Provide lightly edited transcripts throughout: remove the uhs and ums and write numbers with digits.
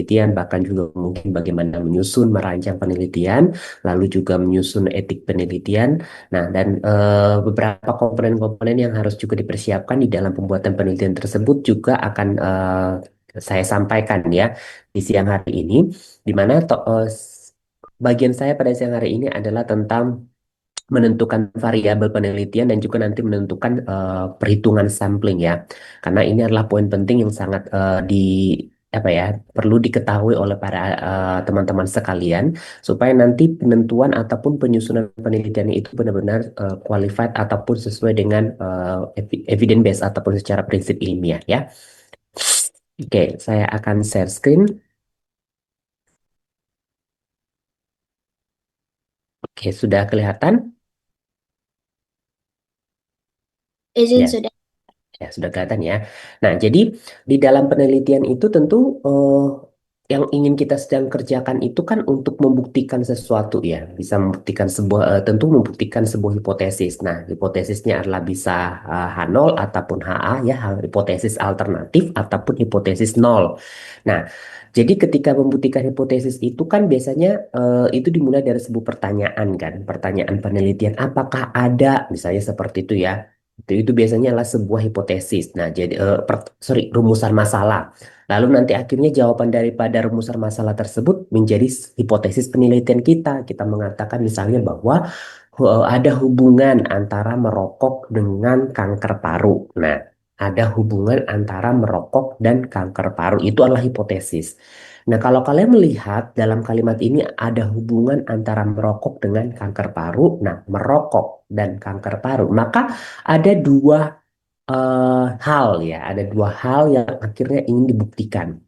penelitian, bahkan juga mungkin bagaimana menyusun, merancang penelitian, lalu juga menyusun etik penelitian. Nah, dan beberapa komponen-komponen yang harus juga dipersiapkan di dalam pembuatan penelitian tersebut juga akan saya sampaikan ya di siang hari ini, di mana bagian saya pada siang hari ini adalah tentang menentukan variabel penelitian dan juga nanti menentukan perhitungan sampling ya. Karena ini adalah poin penting yang sangat apa ya perlu diketahui oleh para teman-teman sekalian supaya nanti penentuan ataupun penyusunan penelitian itu benar-benar qualified ataupun sesuai dengan evidence based ataupun secara prinsip ilmiah ya. Oke, saya akan share screen. Oke, sudah kelihatan? Izin Ya. sudah. Ya, sudah kelihatan ya. Nah, jadi di dalam penelitian itu tentu yang ingin kita sedang kerjakan itu kan untuk membuktikan sesuatu ya, bisa membuktikan sebuah tentu membuktikan sebuah hipotesis. Nah, hipotesisnya adalah bisa H0 ataupun HA ya, hipotesis alternatif ataupun hipotesis nol. Nah, jadi ketika membuktikan hipotesis itu kan biasanya itu dimulai dari sebuah pertanyaan kan, pertanyaan penelitian apakah ada misalnya seperti itu ya. Itu biasanya adalah sebuah hipotesis. Nah, jadi rumusan masalah. Lalu nanti akhirnya jawaban daripada rumusan masalah tersebut menjadi hipotesis penelitian kita. Kita mengatakan misalnya bahwa ada hubungan antara merokok dengan kanker paru. Nah, ada hubungan antara merokok dan kanker paru. Itu adalah hipotesis. Nah, kalau kalian melihat dalam kalimat ini ada hubungan antara merokok dengan kanker paru. Nah, merokok dan kanker paru. Maka ada dua hal ya, ada dua hal yang akhirnya ingin dibuktikan.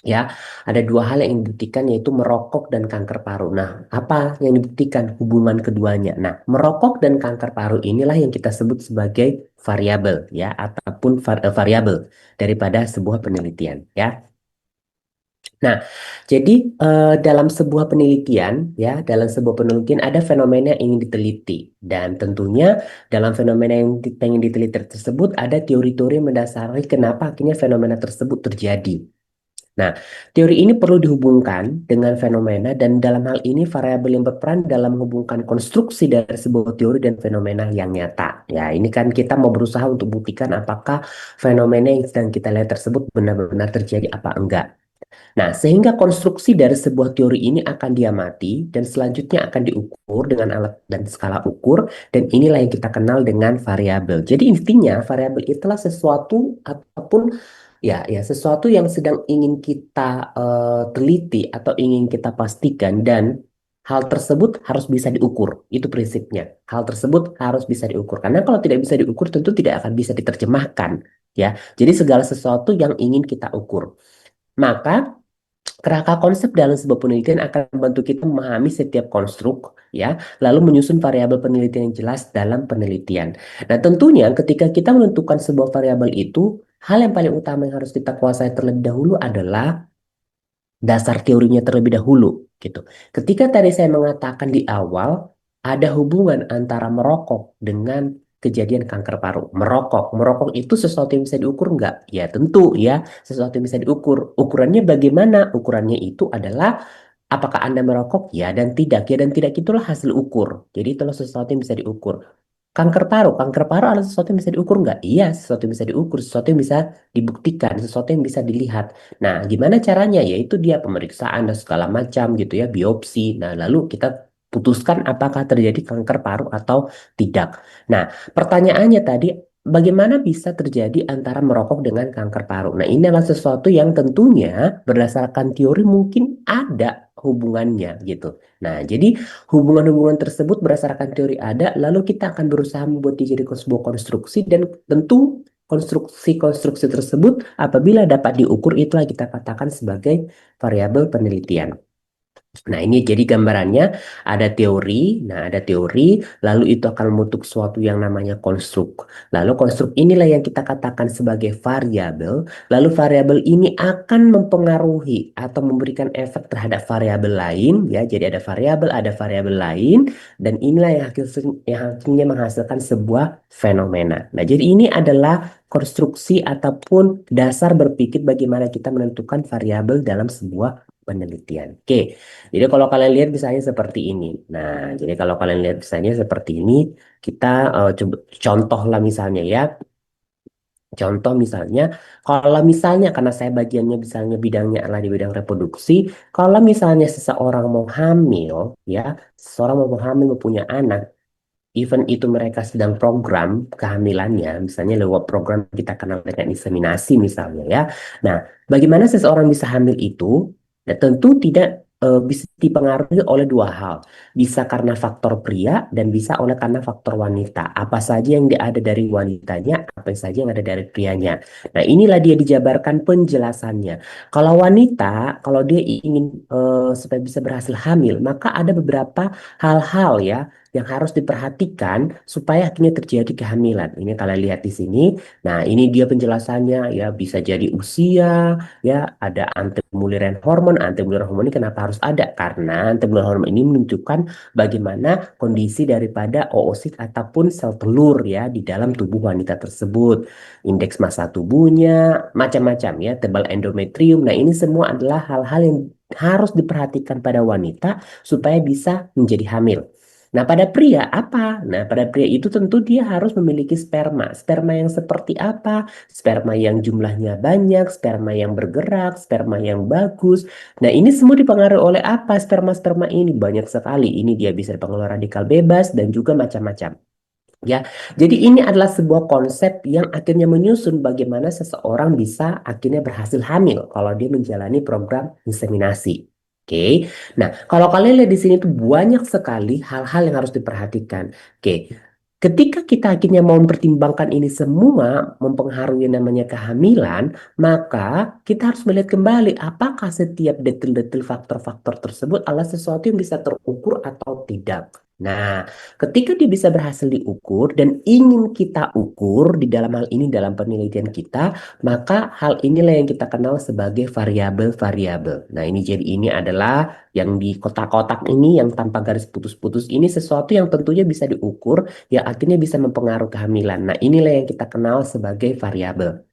Ya, ada dua hal yang ingin dibuktikan yaitu merokok dan kanker paru. Nah, apa yang dibuktikan hubungan keduanya? Nah, merokok dan kanker paru inilah yang kita sebut sebagai variabel ya, ataupun variabel daripada sebuah penelitian ya. Nah, jadi dalam sebuah penelitian ya, dalam sebuah penelitian ada fenomena yang ingin diteliti dan tentunya dalam fenomena yang pengen diteliti tersebut ada teori-teori yang mendasari kenapa akhirnya fenomena tersebut terjadi. Nah, teori ini perlu dihubungkan dengan fenomena dan dalam hal ini variabel yang berperan dalam menghubungkan konstruksi dari sebuah teori dan fenomena yang nyata. Ya, ini kan kita mau berusaha untuk buktikan apakah fenomena yang sedang kita lihat tersebut benar-benar terjadi apa enggak. Nah, sehingga konstruksi dari sebuah teori ini akan diamati dan selanjutnya akan diukur dengan alat dan skala ukur dan inilah yang kita kenal dengan variabel. Jadi intinya variabel itulah sesuatu ataupun ya sesuatu yang sedang ingin kita teliti atau ingin kita pastikan dan hal tersebut harus bisa diukur. Itu prinsipnya. Hal tersebut harus bisa diukur. Karena kalau tidak bisa diukur tentu tidak akan bisa diterjemahkan, ya. Jadi segala sesuatu yang ingin kita ukur. Maka kerangka konsep dalam sebuah penelitian akan membantu kita memahami setiap konstruk, ya, lalu menyusun variabel penelitian yang jelas dalam penelitian. Nah, tentunya ketika kita menentukan sebuah variabel itu, hal yang paling utama yang harus kita kuasai terlebih dahulu adalah dasar teorinya terlebih dahulu, gitu. Ketika tadi saya mengatakan di awal ada hubungan antara merokok dengan kejadian kanker paru. Merokok itu sesuatu yang bisa diukur nggak? Ya tentu ya, sesuatu yang bisa diukur. Ukurannya bagaimana? Ukurannya itu adalah apakah Anda merokok? Ya dan tidak. Ya dan tidak itulah hasil ukur. Jadi itulah sesuatu yang bisa diukur. Kanker paru adalah sesuatu yang bisa diukur nggak? Iya, sesuatu yang bisa diukur, sesuatu yang bisa dibuktikan, sesuatu yang bisa dilihat. Nah, gimana caranya? Yaitu dia pemeriksaan dan segala macam gitu ya, biopsi. Nah, lalu kita putuskan apakah terjadi kanker paru atau tidak. Nah, pertanyaannya tadi, bagaimana bisa terjadi antara merokok dengan kanker paru? Nah, ini adalah sesuatu yang tentunya berdasarkan teori mungkin ada hubungannya gitu. Nah, jadi hubungan-hubungan tersebut berdasarkan teori ada, lalu kita akan berusaha membuat dia jadi sebuah konstruksi dan tentu konstruksi-konstruksi tersebut apabila dapat diukur itulah kita katakan sebagai variabel penelitian. Nah, ini jadi gambarannya ada teori. Nah, ada teori, lalu itu akan membentuk suatu yang namanya konstruk. Lalu konstruk inilah yang kita katakan sebagai variabel. Lalu variabel ini akan mempengaruhi atau memberikan efek terhadap variabel lain, ya. Jadi ada variabel lain, dan inilah yang akhirnya menghasilkan sebuah fenomena. Nah, jadi ini adalah konstruksi ataupun dasar berpikir bagaimana kita menentukan variabel dalam sebuah penelitian. Oke. Jadi kalau kalian lihat misalnya seperti ini. Nah, jadi kalau kalian lihat misalnya seperti ini, kita coba contoh lah misalnya ya. Contoh misalnya, kalau misalnya karena saya bagiannya misalnya bidangnya adalah di bidang reproduksi, kalau misalnya seseorang mau hamil, ya, seseorang mau hamil mempunyai anak, even itu mereka sedang program kehamilannya, misalnya lewat program kita kenal dengan inseminasi misalnya ya. Nah, bagaimana seseorang bisa hamil itu? Ya, tentu tidak bisa dipengaruhi oleh dua hal. Bisa karena faktor pria dan bisa oleh karena faktor wanita. Apa saja yang ada dari wanitanya, apa saja yang ada dari prianya. Nah, inilah dia dijabarkan penjelasannya. Kalau wanita, kalau dia ingin supaya bisa berhasil hamil, maka ada beberapa hal-hal ya yang harus diperhatikan supaya akhirnya terjadi kehamilan. Ini kalian lihat di sini. Nah, ini dia penjelasannya ya, bisa jadi usia, ya, ada antimuliran hormon. Antimuliran hormon ini kenapa harus ada? Karena antimuliran hormon ini menunjukkan bagaimana kondisi daripada oosit ataupun sel telur ya di dalam tubuh wanita tersebut. Indeks massa tubuhnya, macam-macam ya, tebal endometrium. Nah, ini semua adalah hal-hal yang harus diperhatikan pada wanita supaya bisa menjadi hamil. Nah, pada pria apa? Nah, pada pria itu tentu dia harus memiliki sperma. Sperma yang seperti apa? Sperma yang jumlahnya banyak, sperma yang bergerak, sperma yang bagus. Nah, ini semua dipengaruhi oleh apa? Sperma-sperma ini banyak sekali. Ini dia bisa dipengaruhi radikal bebas dan juga macam-macam. Ya, jadi ini adalah sebuah konsep yang akhirnya menyusun bagaimana seseorang bisa akhirnya berhasil hamil kalau dia menjalani program inseminasi. Oke, nah kalau kalian lihat di sini tuh banyak sekali hal-hal yang harus diperhatikan. Oke, ketika kita akhirnya mau mempertimbangkan ini semua mempengaruhi namanya kehamilan, maka kita harus melihat kembali apakah setiap detil-detil faktor-faktor tersebut adalah sesuatu yang bisa terukur atau tidak. Nah, ketika dia bisa berhasil diukur dan ingin kita ukur di dalam hal ini dalam penelitian kita, maka hal inilah yang kita kenal sebagai variabel-variabel. Nah, ini jadi ini adalah yang di kotak-kotak ini yang tanpa garis putus-putus ini sesuatu yang tentunya bisa diukur yang akhirnya bisa mempengaruhi kehamilan. Nah, inilah yang kita kenal sebagai variabel.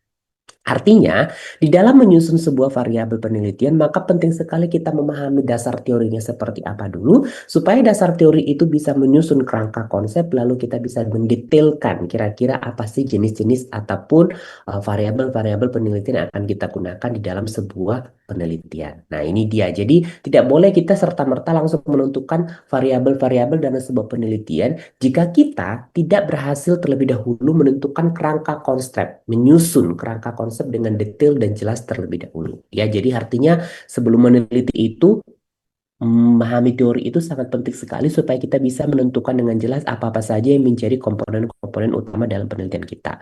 Artinya, di dalam menyusun sebuah variabel penelitian, maka penting sekali kita memahami dasar teorinya seperti apa dulu, supaya dasar teori itu bisa menyusun kerangka konsep, lalu kita bisa mendetailkan kira-kira apa sih jenis-jenis ataupun variabel-variabel penelitian yang akan kita gunakan di dalam sebuah penelitian. Nah, ini dia. Jadi, tidak boleh kita serta-merta langsung menentukan variabel-variabel dalam sebuah penelitian jika kita tidak berhasil terlebih dahulu menentukan kerangka konsep, menyusun kerangka konsep dengan detail dan jelas terlebih dahulu. Ya, jadi artinya sebelum meneliti itu, memahami teori itu sangat penting sekali supaya kita bisa menentukan dengan jelas apa-apa saja yang menjadi komponen-komponen utama dalam penelitian kita.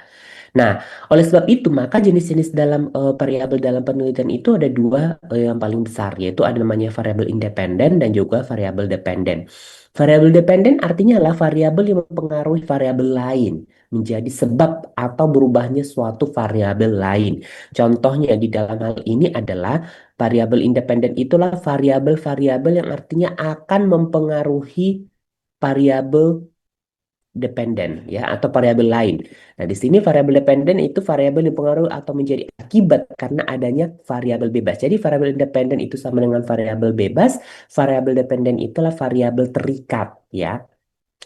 Nah, oleh sebab itu, maka jenis-jenis dalam variabel dalam penelitian itu ada dua yang paling besar, yaitu ada namanya variabel independen dan juga variabel dependen. Variabel dependen artinya adalah variabel yang mempengaruhi variabel lain menjadi sebab atau berubahnya suatu variabel lain. Contohnya di dalam hal ini adalah variabel independen itulah variabel-variabel yang artinya akan mempengaruhi variabel dependen ya atau variabel lain. Nah, di sini variabel dependen itu variabel yang pengaruh atau menjadi akibat karena adanya variabel bebas. Jadi variabel independen itu sama dengan variabel bebas, variabel dependen itulah variabel terikat ya.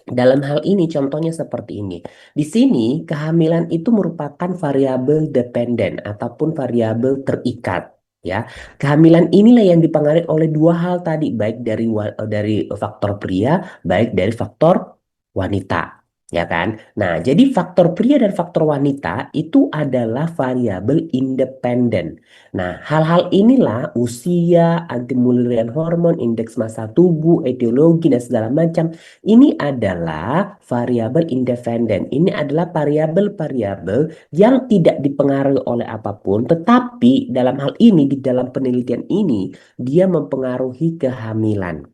Dalam hal ini contohnya seperti ini. Di sini kehamilan itu merupakan variabel dependen ataupun variabel terikat ya. Kehamilan inilah yang dipengaruhi oleh dua hal tadi baik dari faktor pria baik dari faktor wanita. Ya kan? Nah, jadi faktor pria dan faktor wanita itu adalah variabel independen. Nah, hal-hal inilah usia, anti-Mullerian hormon, indeks massa tubuh, etiologi, dan segala macam. Ini adalah variabel independen. Ini adalah variabel-variabel yang tidak dipengaruhi oleh apapun, tetapi dalam hal ini, di dalam penelitian ini, dia mempengaruhi kehamilan.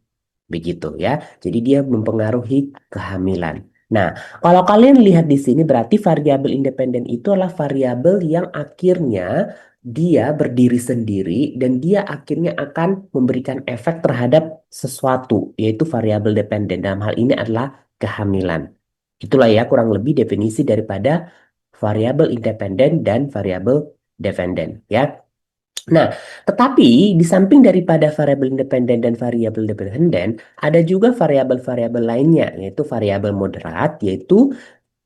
Begitu ya. Jadi dia mempengaruhi kehamilan. Nah, kalau kalian lihat di sini berarti variabel independen itu adalah variabel yang akhirnya dia berdiri sendiri dan dia akhirnya akan memberikan efek terhadap sesuatu, yaitu variabel dependen. Dalam hal ini adalah kehamilan. Itulah ya kurang lebih definisi daripada variabel independen dan variabel dependen ya. Nah, tetapi di samping daripada variabel independen dan variabel dependen, ada juga variabel-variabel lainnya, yaitu variabel moderat, yaitu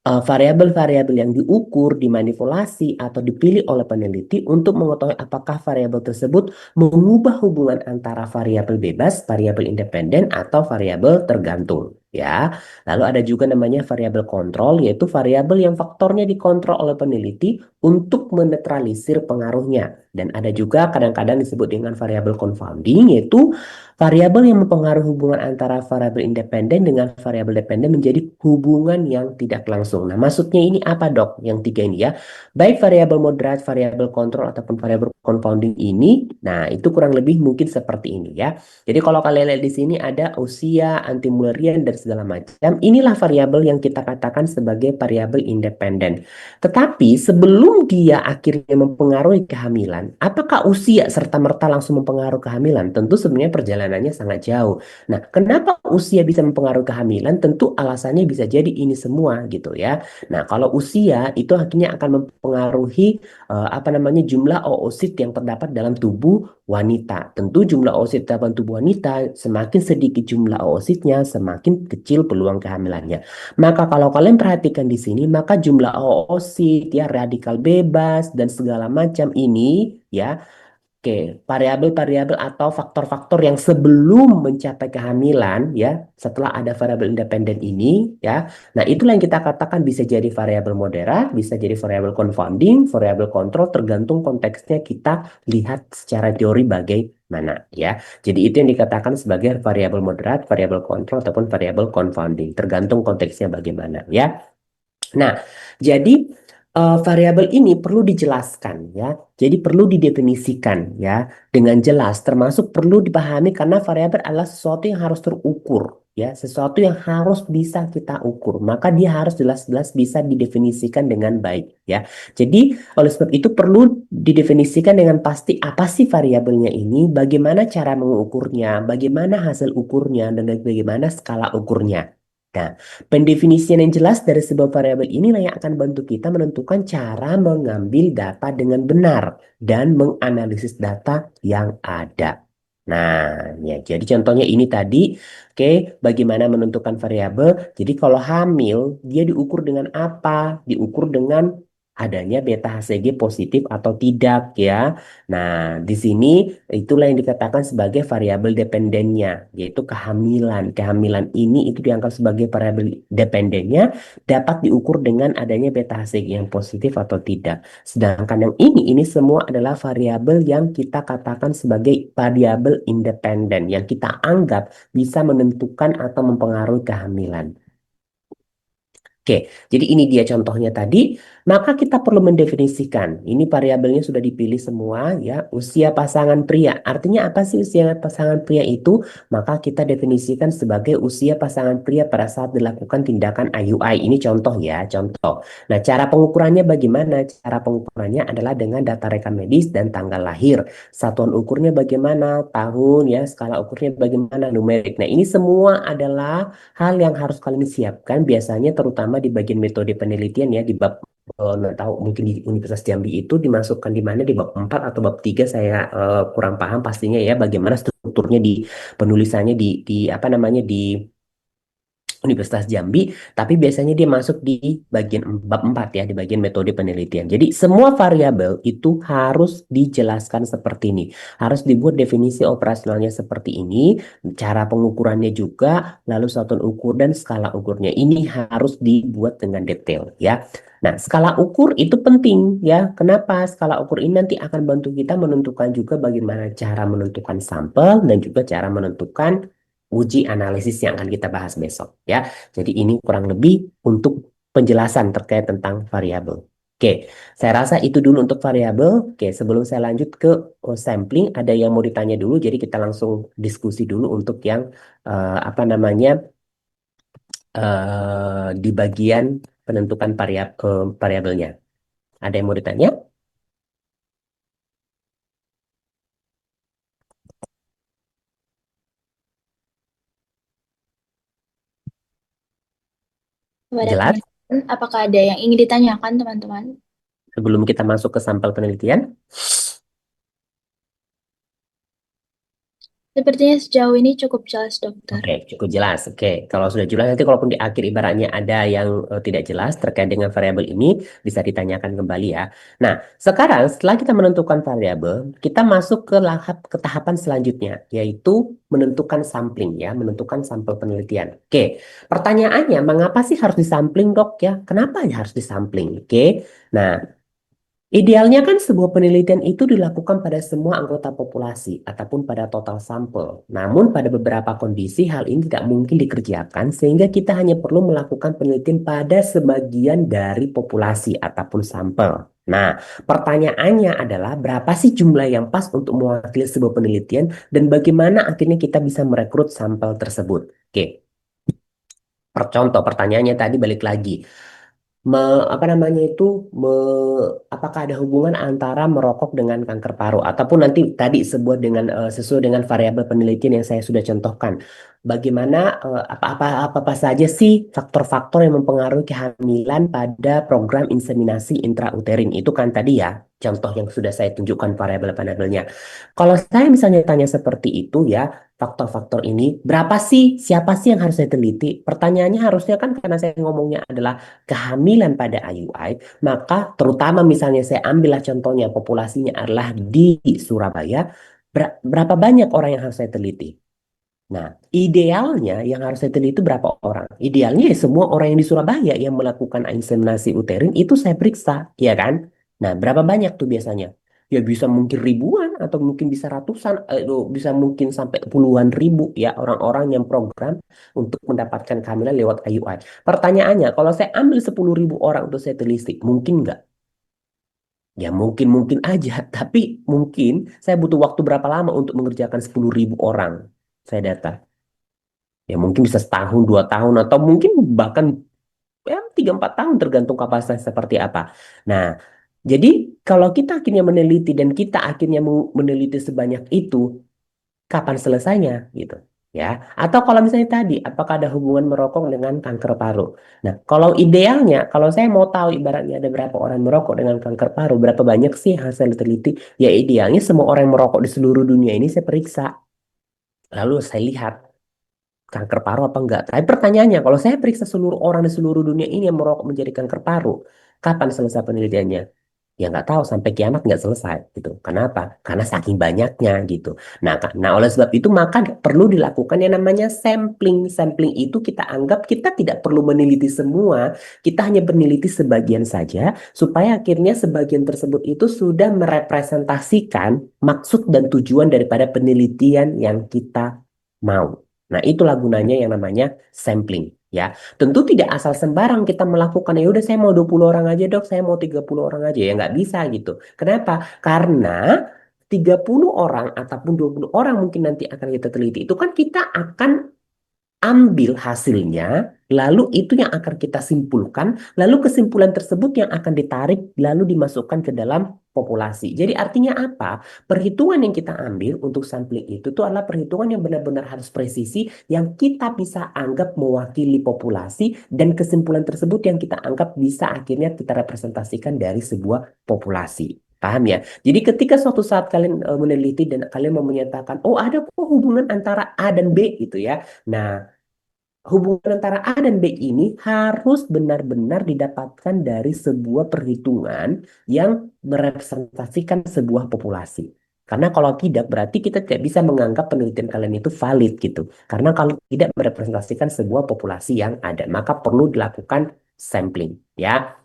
variabel-variabel yang diukur, dimanipulasi, atau dipilih oleh peneliti untuk mengetahui apakah variabel tersebut mengubah hubungan antara variabel bebas, variabel independen, atau variabel tergantung. Ya, lalu ada juga namanya variabel kontrol, yaitu variabel yang faktornya dikontrol oleh peneliti untuk menetralisir pengaruhnya. Dan ada juga kadang-kadang disebut dengan variabel confounding, yaitu variabel yang mempengaruhi hubungan antara variabel independen dengan variabel dependen menjadi hubungan yang tidak langsung. Nah, maksudnya ini apa, Dok? Yang tiga ini ya. Baik variabel moderat, variabel kontrol, ataupun variabel confounding ini, nah itu kurang lebih mungkin seperti ini ya. Jadi kalau kalian lihat di sini ada usia, anti-Mullerian, dan segala macam. Inilah variabel yang kita katakan sebagai variabel independen. Tetapi sebelum dia akhirnya mempengaruhi kehamilan, apakah usia serta-merta langsung mempengaruhi kehamilan? Tentu sebenarnya perjalanannya sangat jauh. Nah, kenapa usia bisa mempengaruhi kehamilan? Tentu alasannya bisa jadi ini semua gitu ya. Nah, kalau usia itu akhirnya akan mempengaruhi apa namanya jumlah oosit yang terdapat dalam tubuh wanita. Tentu jumlah oosit dalam tubuh wanita semakin sedikit jumlah oositnya, semakin kecil peluang kehamilannya. Maka kalau kalian perhatikan di sini, maka jumlah oosit ya radikal bebas dan segala macam ini ya. Oke, variabel-variabel atau faktor-faktor yang sebelum mencapai kehamilan ya, setelah ada variabel independen ini ya. Nah, itulah yang kita katakan bisa jadi variabel moderat, bisa jadi variabel confounding, variabel kontrol tergantung konteksnya kita lihat secara teori bagaimana ya. Jadi itu yang dikatakan sebagai variabel moderat, variabel kontrol ataupun variabel confounding, tergantung konteksnya bagaimana ya. Nah, jadi variabel ini perlu dijelaskan ya. Jadi perlu didefinisikan ya dengan jelas, termasuk perlu dipahami karena variabel adalah sesuatu yang harus terukur ya, sesuatu yang harus bisa kita ukur. Maka dia harus jelas-jelas bisa didefinisikan dengan baik ya. Jadi oleh sebab itu perlu didefinisikan dengan pasti apa sih variabelnya ini, bagaimana cara mengukurnya, bagaimana hasil ukurnya, dan bagaimana skala ukurnya. Nah, pendefinisian yang jelas dari sebuah variabel inilah yang akan bantu kita menentukan cara mengambil data dengan benar dan menganalisis data yang ada. Nah, ya, jadi contohnya ini tadi, oke, bagaimana menentukan variabel. Jadi kalau hamil, dia diukur dengan apa? Diukur dengan adanya beta HCG positif atau tidak ya. Nah, di sini itulah yang dikatakan sebagai variabel dependennya, yaitu kehamilan. Kehamilan ini itu dianggap sebagai variabel dependennya dapat diukur dengan adanya beta HCG yang positif atau tidak. Sedangkan yang ini semua adalah variabel yang kita katakan sebagai variabel independen yang kita anggap bisa menentukan atau mempengaruhi kehamilan. Oke, jadi ini dia contohnya tadi. Maka kita perlu mendefinisikan. Ini variabelnya sudah dipilih semua ya. Usia pasangan pria. Artinya apa sih usia pasangan pria itu? Maka kita definisikan sebagai usia pasangan pria pada saat dilakukan tindakan IUI. Ini contoh ya, contoh. Nah, cara pengukurannya bagaimana? Cara pengukurannya adalah dengan data rekam medis dan tanggal lahir. Satuan ukurnya bagaimana? Tahun ya, skala ukurnya bagaimana? Numerik. Nah, ini semua adalah hal yang harus kalian siapkan biasanya terutama di bagian metode penelitian ya di bab nggak tahu mungkin di Universitas Jambi itu dimasukkan di mana di bab 4 atau bab 3 saya kurang paham pastinya ya bagaimana strukturnya di penulisannya di apa namanya Universitas Jambi, tapi biasanya dia masuk di bagian bab 4 ya, di bagian metode penelitian. Jadi semua variabel itu harus dijelaskan seperti ini. Harus dibuat definisi operasionalnya seperti ini, cara pengukurannya juga, lalu satuan ukur dan skala ukurnya. Ini harus dibuat dengan detail ya. Nah, skala ukur itu penting ya. Kenapa? Skala ukur ini nanti akan bantu kita menentukan juga bagaimana cara menentukan sampel dan juga cara menentukan uji analisis yang akan kita bahas besok ya. Jadi ini kurang lebih untuk penjelasan terkait tentang variabel. Oke, saya rasa itu dulu untuk variabel. Oke, sebelum saya lanjut ke sampling, ada yang mau ditanya dulu. Jadi kita langsung diskusi dulu untuk yang apa namanya di bagian penentukan variabelnya. Ada yang mau ditanya? Kepada Jelas? teman-teman, apakah ada yang ingin ditanyakan, teman-teman? Sebelum kita masuk ke sampel penelitian. Sepertinya sejauh ini cukup jelas, dokter. Oke, cukup jelas. Oke, kalau sudah jelas nanti kalaupun di akhir ibaratnya ada yang tidak jelas terkait dengan variabel ini bisa ditanyakan kembali ya. Nah, sekarang setelah kita menentukan variabel, kita masuk ke ke tahapan selanjutnya yaitu menentukan sampling ya, menentukan sampel penelitian. Oke, pertanyaannya mengapa sih harus disampling, Dok ya? Kenapa ya harus disampling? Oke. Nah, idealnya kan sebuah penelitian itu dilakukan pada semua anggota populasi ataupun pada total sampel. Namun pada beberapa kondisi hal ini tidak mungkin dikerjakan sehingga kita hanya perlu melakukan penelitian pada sebagian dari populasi ataupun sampel. Nah, pertanyaannya adalah berapa sih jumlah yang pas untuk mewakili sebuah penelitian dan bagaimana akhirnya kita bisa merekrut sampel tersebut? Oke, percontoh pertanyaannya tadi balik lagi apa namanya itu apakah ada hubungan antara merokok dengan kanker paru ataupun nanti tadi sebuah dengan sesuai dengan variabel penelitian yang saya sudah contohkan bagaimana apa saja sih faktor-faktor yang mempengaruhi kehamilan pada program inseminasi intrauterin itu kan tadi ya contoh yang sudah saya tunjukkan variabel-variabelnya kalau saya misalnya tanya seperti itu ya faktor-faktor ini berapa sih siapa sih yang harus saya teliti pertanyaannya harusnya kan karena saya ngomongnya adalah kehamilan pada IUI, maka terutama misalnya saya ambillah contohnya populasinya adalah di Surabaya, berapa banyak orang yang harus saya teliti? Nah, idealnya yang harus saya teliti itu berapa orang? Idealnya ya semua orang yang di Surabaya yang melakukan inseminasi uterin itu saya periksa, ya kan? Nah, berapa banyak tuh biasanya? Ya bisa mungkin ribuan atau mungkin bisa ratusan, bisa mungkin sampai puluhan ribu ya orang-orang yang program untuk mendapatkan kehamilan lewat IUI. Pertanyaannya, kalau saya ambil 10.000 orang untuk saya telisik, mungkin nggak? Ya mungkin-mungkin aja, tapi mungkin saya butuh waktu berapa lama untuk mengerjakan 10.000 orang saya data. Ya mungkin bisa setahun, 2 tahun, atau mungkin bahkan ya 3-4 tahun tergantung kapasitas seperti apa. Nah, jadi kalau kita akhirnya meneliti dan kita akhirnya meneliti sebanyak itu, kapan selesainya gitu ya? Atau kalau misalnya tadi, apakah ada hubungan merokok dengan kanker paru? Nah, kalau idealnya, kalau saya mau tahu ibaratnya ada berapa orang merokok dengan kanker paru, berapa banyak sih hasil teliti? Ya idealnya semua orang yang merokok di seluruh dunia ini saya periksa. Lalu saya lihat kanker paru apa enggak. Tapi pertanyaannya, kalau saya periksa seluruh orang di seluruh dunia ini yang merokok menjadi kanker paru, kapan selesai penelitiannya? Ya nggak tahu sampai kiamat nggak selesai gitu. Kenapa? Karena saking banyaknya gitu. Nah, oleh sebab itu maka perlu dilakukan yang namanya sampling. Sampling itu kita anggap kita tidak perlu meneliti semua, kita hanya meneliti sebagian saja supaya akhirnya sebagian tersebut itu sudah merepresentasikan maksud dan tujuan daripada penelitian yang kita mau. Nah, itulah gunanya yang namanya sampling ya. Tentu tidak asal sembarang kita melakukan, ya udah saya mau 20 orang aja dok, saya mau 30 orang aja, ya nggak bisa gitu. Kenapa? Karena 30 orang ataupun 20 orang mungkin nanti akan kita teliti, itu kan kita akan ambil hasilnya, lalu itu yang akan kita simpulkan, lalu kesimpulan tersebut yang akan ditarik, lalu dimasukkan ke dalam populasi. Jadi artinya apa? Perhitungan yang kita ambil untuk sampling itu tuh adalah perhitungan yang benar-benar harus presisi, yang kita bisa anggap mewakili populasi, dan kesimpulan tersebut yang kita anggap bisa akhirnya kita representasikan dari sebuah populasi. Paham ya? Jadi ketika suatu saat kalian meneliti dan kalian mau menyatakan, oh ada kok hubungan antara A dan B gitu ya. Nah, hubungan antara A dan B ini harus benar-benar didapatkan dari sebuah perhitungan yang merepresentasikan sebuah populasi. Karena kalau tidak, berarti kita tidak bisa menganggap penelitian kalian itu valid gitu. Karena kalau tidak merepresentasikan sebuah populasi yang ada, maka perlu dilakukan sampling, ya.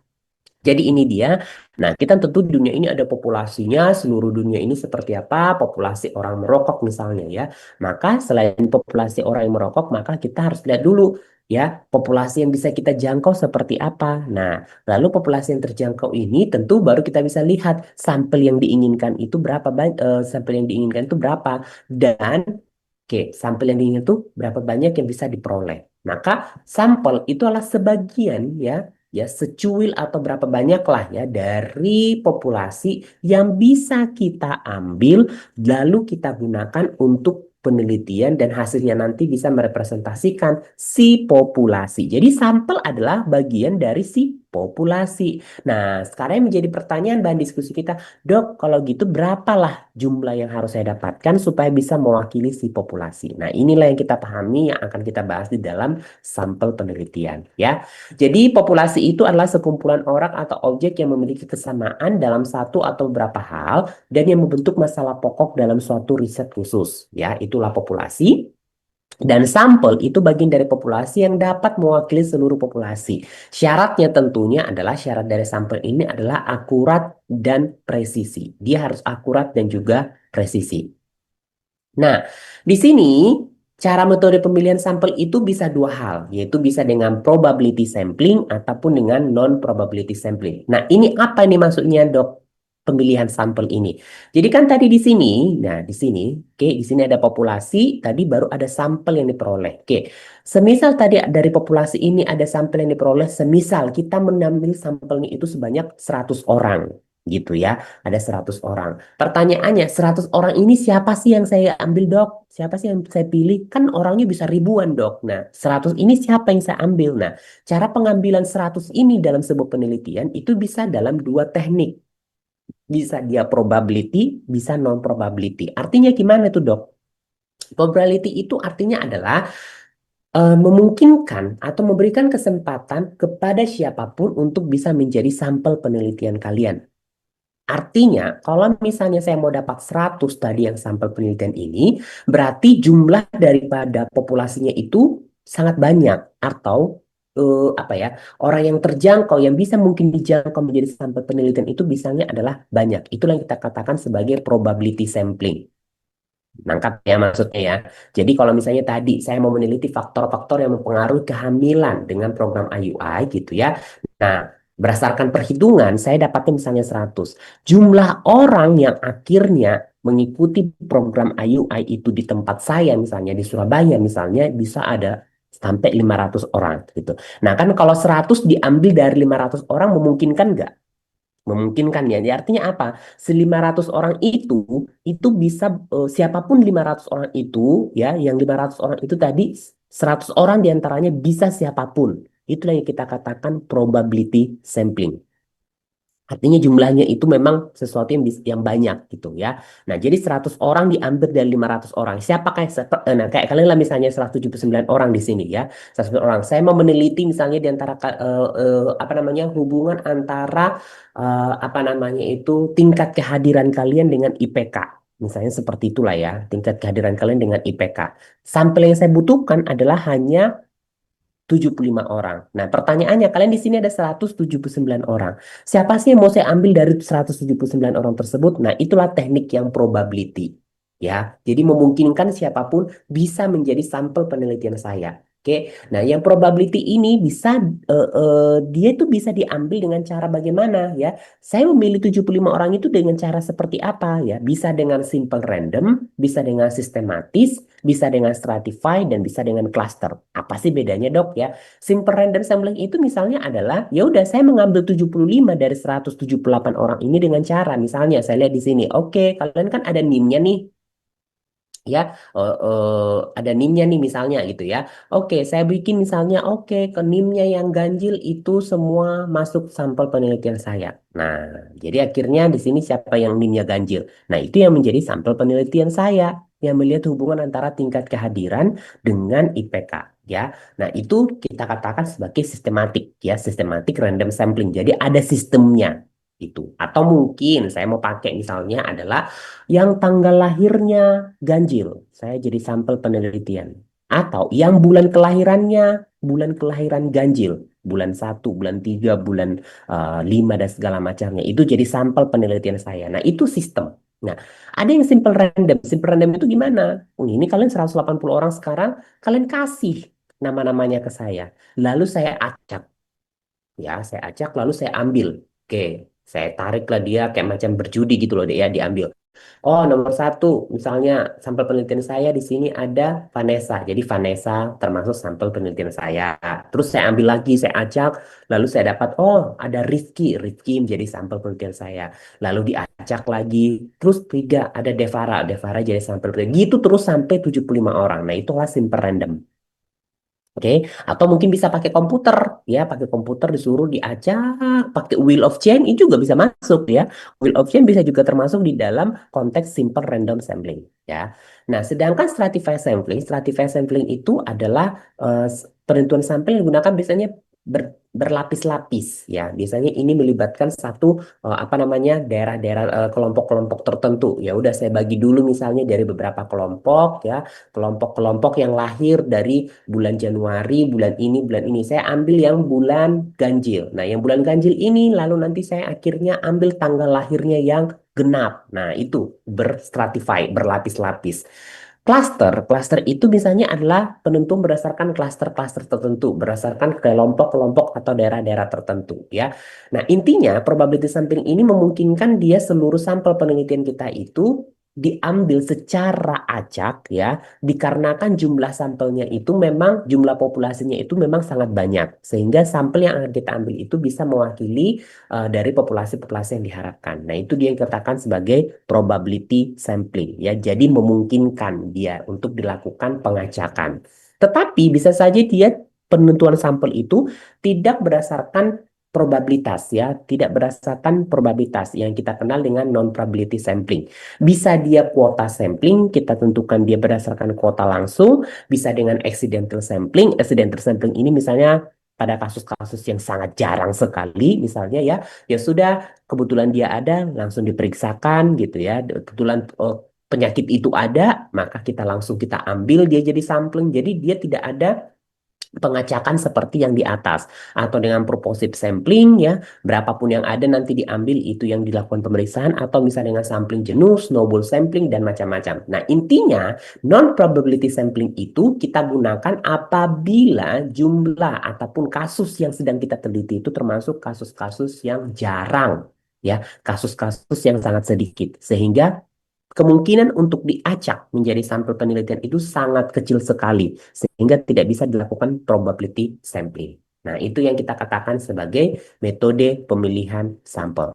Jadi ini dia. Nah, kita tentu di dunia ini ada populasinya, seluruh dunia ini seperti apa, populasi orang merokok misalnya ya. Maka selain populasi orang yang merokok, maka kita harus lihat dulu ya, populasi yang bisa kita jangkau seperti apa. Nah, lalu populasi yang terjangkau ini tentu baru kita bisa lihat sampel yang diinginkan itu berapa banyak, sampel yang diinginkan itu berapa dan oke, sampel yang diinginkan itu berapa banyak yang bisa diperoleh. Maka sampel itu adalah sebagian ya secuil atau berapa banyak lah ya dari populasi yang bisa kita ambil lalu kita gunakan untuk penelitian dan hasilnya nanti bisa merepresentasikan si populasi. Jadi sampel adalah bagian dari si populasi. Nah, sekarang yang menjadi pertanyaan bahan diskusi kita, Dok, kalau gitu berapalah jumlah yang harus saya dapatkan supaya bisa mewakili si populasi? Nah, inilah yang kita pahami yang akan kita bahas di dalam sampel penelitian ya. Jadi populasi itu adalah sekumpulan orang atau objek yang memiliki kesamaan dalam satu atau beberapa hal dan yang membentuk masalah pokok dalam suatu riset khusus. Ya, itulah populasi. Dan sampel itu bagian dari populasi yang dapat mewakili seluruh populasi. Syaratnya tentunya adalah syarat dari sampel ini adalah akurat dan presisi. Dia harus akurat dan juga presisi. Nah, di sini cara metode pemilihan sampel itu bisa dua hal, yaitu bisa dengan probability sampling ataupun dengan non-probability sampling. Nah, ini apa nih maksudnya, Dok? Pemilihan sampel ini. Jadi kan tadi di sini, nah di sini, oke, di sini ada populasi, tadi baru ada sampel yang diperoleh. Oke, semisal tadi dari populasi ini ada sampel yang diperoleh, semisal kita mengambil sampelnya itu sebanyak 100 orang, gitu ya, ada 100 orang. Pertanyaannya, 100 orang ini siapa sih yang saya ambil, Dok? Siapa sih yang saya pilih? Kan orangnya bisa ribuan, Dok. Nah, 100 ini siapa yang saya ambil? Nah, cara pengambilan 100 ini dalam sebuah penelitian itu bisa dalam dua teknik. Bisa dia probability, bisa non probability. Artinya gimana tuh, Dok? Probability itu artinya adalah memungkinkan atau memberikan kesempatan kepada siapapun untuk bisa menjadi sampel penelitian kalian. Artinya, kalau misalnya saya mau dapat 100 tadi yang sampel penelitian ini, berarti jumlah daripada populasinya itu sangat banyak atau apa ya, orang yang terjangkau yang bisa mungkin dijangkau menjadi sampel penelitian itu misalnya adalah banyak. Itulah yang kita katakan sebagai probability sampling. Nangkap ya maksudnya ya. Jadi kalau misalnya tadi saya mau meneliti faktor-faktor yang mempengaruhi kehamilan dengan program IUI gitu ya. Nah, berdasarkan perhitungan saya dapatnya misalnya 100. Jumlah orang yang akhirnya mengikuti program IUI itu di tempat saya misalnya di Surabaya misalnya bisa ada sampai 500 orang gitu. Nah, kan kalau 100 diambil dari 500 orang memungkinkan nggak? Memungkinkan ya. Jadi artinya apa? 500 orang itu bisa siapapun 500 orang itu ya, yang 500 orang itu tadi 100 orang diantaranya bisa siapapun. Itulah yang kita katakan probability sampling. Artinya jumlahnya itu memang sesuatu yang banyak gitu ya. Nah, jadi 100 orang diambil dari 500 orang. Siapakah nah kayak kalian lah misalnya 179 orang di sini ya. 100 orang. Saya mau meneliti misalnya di antara apa namanya hubungan antara apa namanya itu tingkat kehadiran kalian dengan IPK. Misalnya seperti itulah ya, tingkat kehadiran kalian dengan IPK. Sampel yang saya butuhkan adalah hanya 75 orang. Nah, pertanyaannya, kalian di sini ada 179 orang. Siapa sih yang mau saya ambil dari 179 orang tersebut? Nah, itulah teknik yang probability. Ya, jadi memungkinkan siapapun bisa menjadi sampel penelitian saya. Oke, nah yang probability ini bisa dia itu bisa diambil dengan cara bagaimana ya? Saya memilih 75 orang itu dengan cara seperti apa ya? Bisa dengan simple random, bisa dengan sistematis, bisa dengan stratify dan bisa dengan cluster. Apa sih bedanya, Dok ya? Simple random sampling itu misalnya adalah ya udah saya mengambil 75 dari 178 orang ini dengan cara misalnya saya lihat di sini. Oke, kalian kan ada NIM-nya nih ya, ada NIM-nya nih misalnya gitu ya. Oke, saya bikin misalnya oke ke NIM-nya yang ganjil itu semua masuk sampel penelitian saya. Nah, jadi akhirnya di sini siapa yang NIM-nya ganjil? Nah, itu yang menjadi sampel penelitian saya yang melihat hubungan antara tingkat kehadiran dengan IPK. ya. Nah, itu kita katakan sebagai sistematik ya, sistematik random sampling. Jadi ada sistemnya itu. Atau mungkin saya mau pakai misalnya adalah yang tanggal lahirnya ganjil. Saya jadi sampel penelitian. Atau yang bulan kelahiran ganjil. Bulan 1, bulan 3, bulan 5 dan segala macamnya. Itu jadi sampel penelitian saya. Nah, itu sistem. Nah, ada yang simple random. Simple random itu gimana? Oh, ini kalian 180 orang sekarang, kalian kasih nama-namanya ke saya. Lalu saya acak, ya, saya acak, lalu saya ambil. Oke, saya tariklah dia kayak macam berjudi gitu loh, dia ya, diambil. Oh, nomor 1, misalnya sampel penelitian saya di sini ada Vanessa. Jadi Vanessa termasuk sampel penelitian saya. Terus saya ambil lagi, saya acak, lalu saya dapat, oh, ada Rifki. Rifki menjadi sampel penelitian saya. Lalu diacak lagi, terus 3, ada Devara. Devara jadi sampel penelitian. Gitu terus sampai 75 orang. Nah, itulah simple random. Oke, atau mungkin bisa pakai komputer, ya, pakai komputer disuruh diacak, pakai wheel of chain itu juga bisa masuk ya. Wheel of chain bisa juga termasuk di dalam konteks simple random sampling, ya. Nah, sedangkan stratified sampling itu adalah penentuan sampling yang digunakan biasanya berlapis-lapis, ya. Biasanya ini melibatkan satu apa namanya daerah-daerah kelompok-kelompok tertentu. Ya udah saya bagi dulu misalnya dari beberapa kelompok, ya, kelompok-kelompok yang lahir dari bulan Januari, bulan ini. Saya ambil yang bulan ganjil. Nah, yang bulan ganjil ini lalu nanti saya akhirnya ambil tanggal lahirnya yang genap. Nah, itu berstratify, berlapis-lapis. Cluster itu misalnya adalah penentu berdasarkan cluster-cluster tertentu, berdasarkan kelompok-kelompok atau daerah-daerah tertentu, ya. Nah, intinya probability sampling ini memungkinkan dia seluruh sampel penelitian kita itu diambil secara acak, ya, dikarenakan jumlah sampelnya itu memang jumlah populasinya itu memang sangat banyak sehingga sampel yang akan kita ambil itu bisa mewakili dari populasi-populasi yang diharapkan. Nah, itu dia yang dikatakan sebagai probability sampling ya. Jadi memungkinkan dia untuk dilakukan pengacakan. Tetapi bisa saja dia penentuan sampel itu tidak berdasarkan probabilitas ya, tidak berdasarkan probabilitas yang kita kenal dengan non probability sampling. Bisa dia kuota sampling, kita tentukan dia berdasarkan kuota langsung, bisa dengan accidental sampling. Accidental sampling ini misalnya pada kasus-kasus yang sangat jarang sekali, misalnya ya, ya sudah kebetulan dia ada, langsung diperiksakan gitu ya. Kebetulan penyakit itu ada, maka kita ambil dia jadi sampling. Jadi dia tidak ada pengacakan seperti yang di atas atau dengan proposite sampling ya, berapapun yang ada nanti diambil itu yang dilakukan pemeriksaan atau misalnya dengan sampling jenuh, snowball sampling dan macam-macam. Nah, intinya non probability sampling itu kita gunakan apabila jumlah ataupun kasus yang sedang kita teliti itu termasuk kasus-kasus yang jarang ya, kasus-kasus yang sangat sedikit sehingga kemungkinan untuk diacak menjadi sampel penelitian itu sangat kecil sekali, sehingga tidak bisa dilakukan probability sampling. Nah, itu yang kita katakan sebagai metode pemilihan sampel.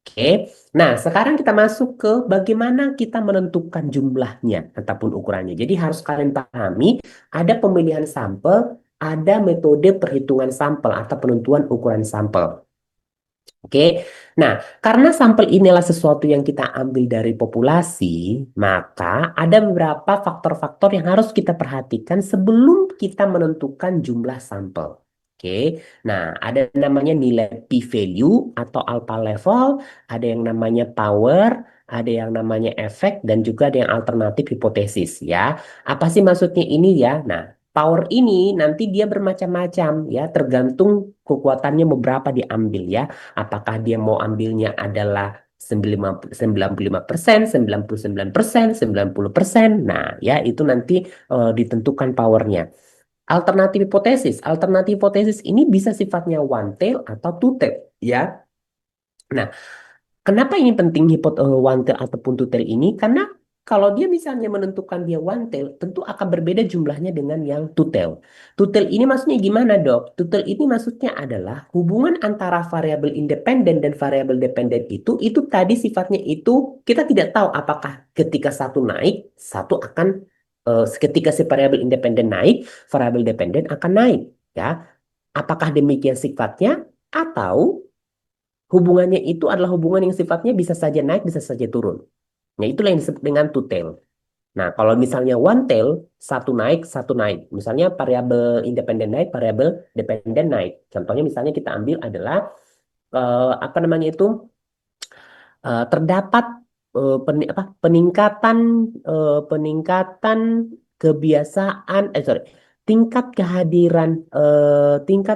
Oke, nah sekarang kita masuk ke bagaimana kita menentukan jumlahnya ataupun ukurannya. Jadi harus kalian pahami, ada pemilihan sampel, ada metode perhitungan sampel atau penentuan ukuran sampel. Oke, nah karena sampel inilah sesuatu yang kita ambil dari populasi, maka ada beberapa faktor-faktor yang harus kita perhatikan sebelum kita menentukan jumlah sampel. Oke, nah ada namanya nilai p-value atau alpha level, ada yang namanya power, ada yang namanya efek, dan juga ada yang alternatif hipotesis ya. Apa sih maksudnya ini ya? Nah, power ini nanti dia bermacam-macam ya, tergantung kekuatannya beberapa diambil ya. Apakah dia mau ambilnya adalah 95%, 99%, 90%. Nah, ya itu nanti ditentukan powernya. Alternatif hipotesis ini bisa sifatnya one tail atau two tail ya. Nah, kenapa ini penting one tail ataupun two tail ini? Karena kalau dia misalnya menentukan dia one tail, tentu akan berbeda jumlahnya dengan yang two tail. Two tail ini maksudnya gimana, Dok? Two tail ini maksudnya adalah hubungan antara variabel independen dan variabel dependen itu tadi sifatnya itu kita tidak tahu apakah ketika satu naik, satu akan ketika si variabel independen naik, variabel dependen akan naik, ya. Apakah demikian sifatnya atau hubungannya itu adalah hubungan yang sifatnya bisa saja naik, bisa saja turun. Nah, itulah yang disebut dengan two tail. Nah, kalau misalnya one tail, satu naik, satu naik. Misalnya variabel independen naik, variabel dependen naik. Contohnya misalnya kita ambil adalah apa namanya itu terdapat peningkatan peningkatan kebiasaan sorry tingkat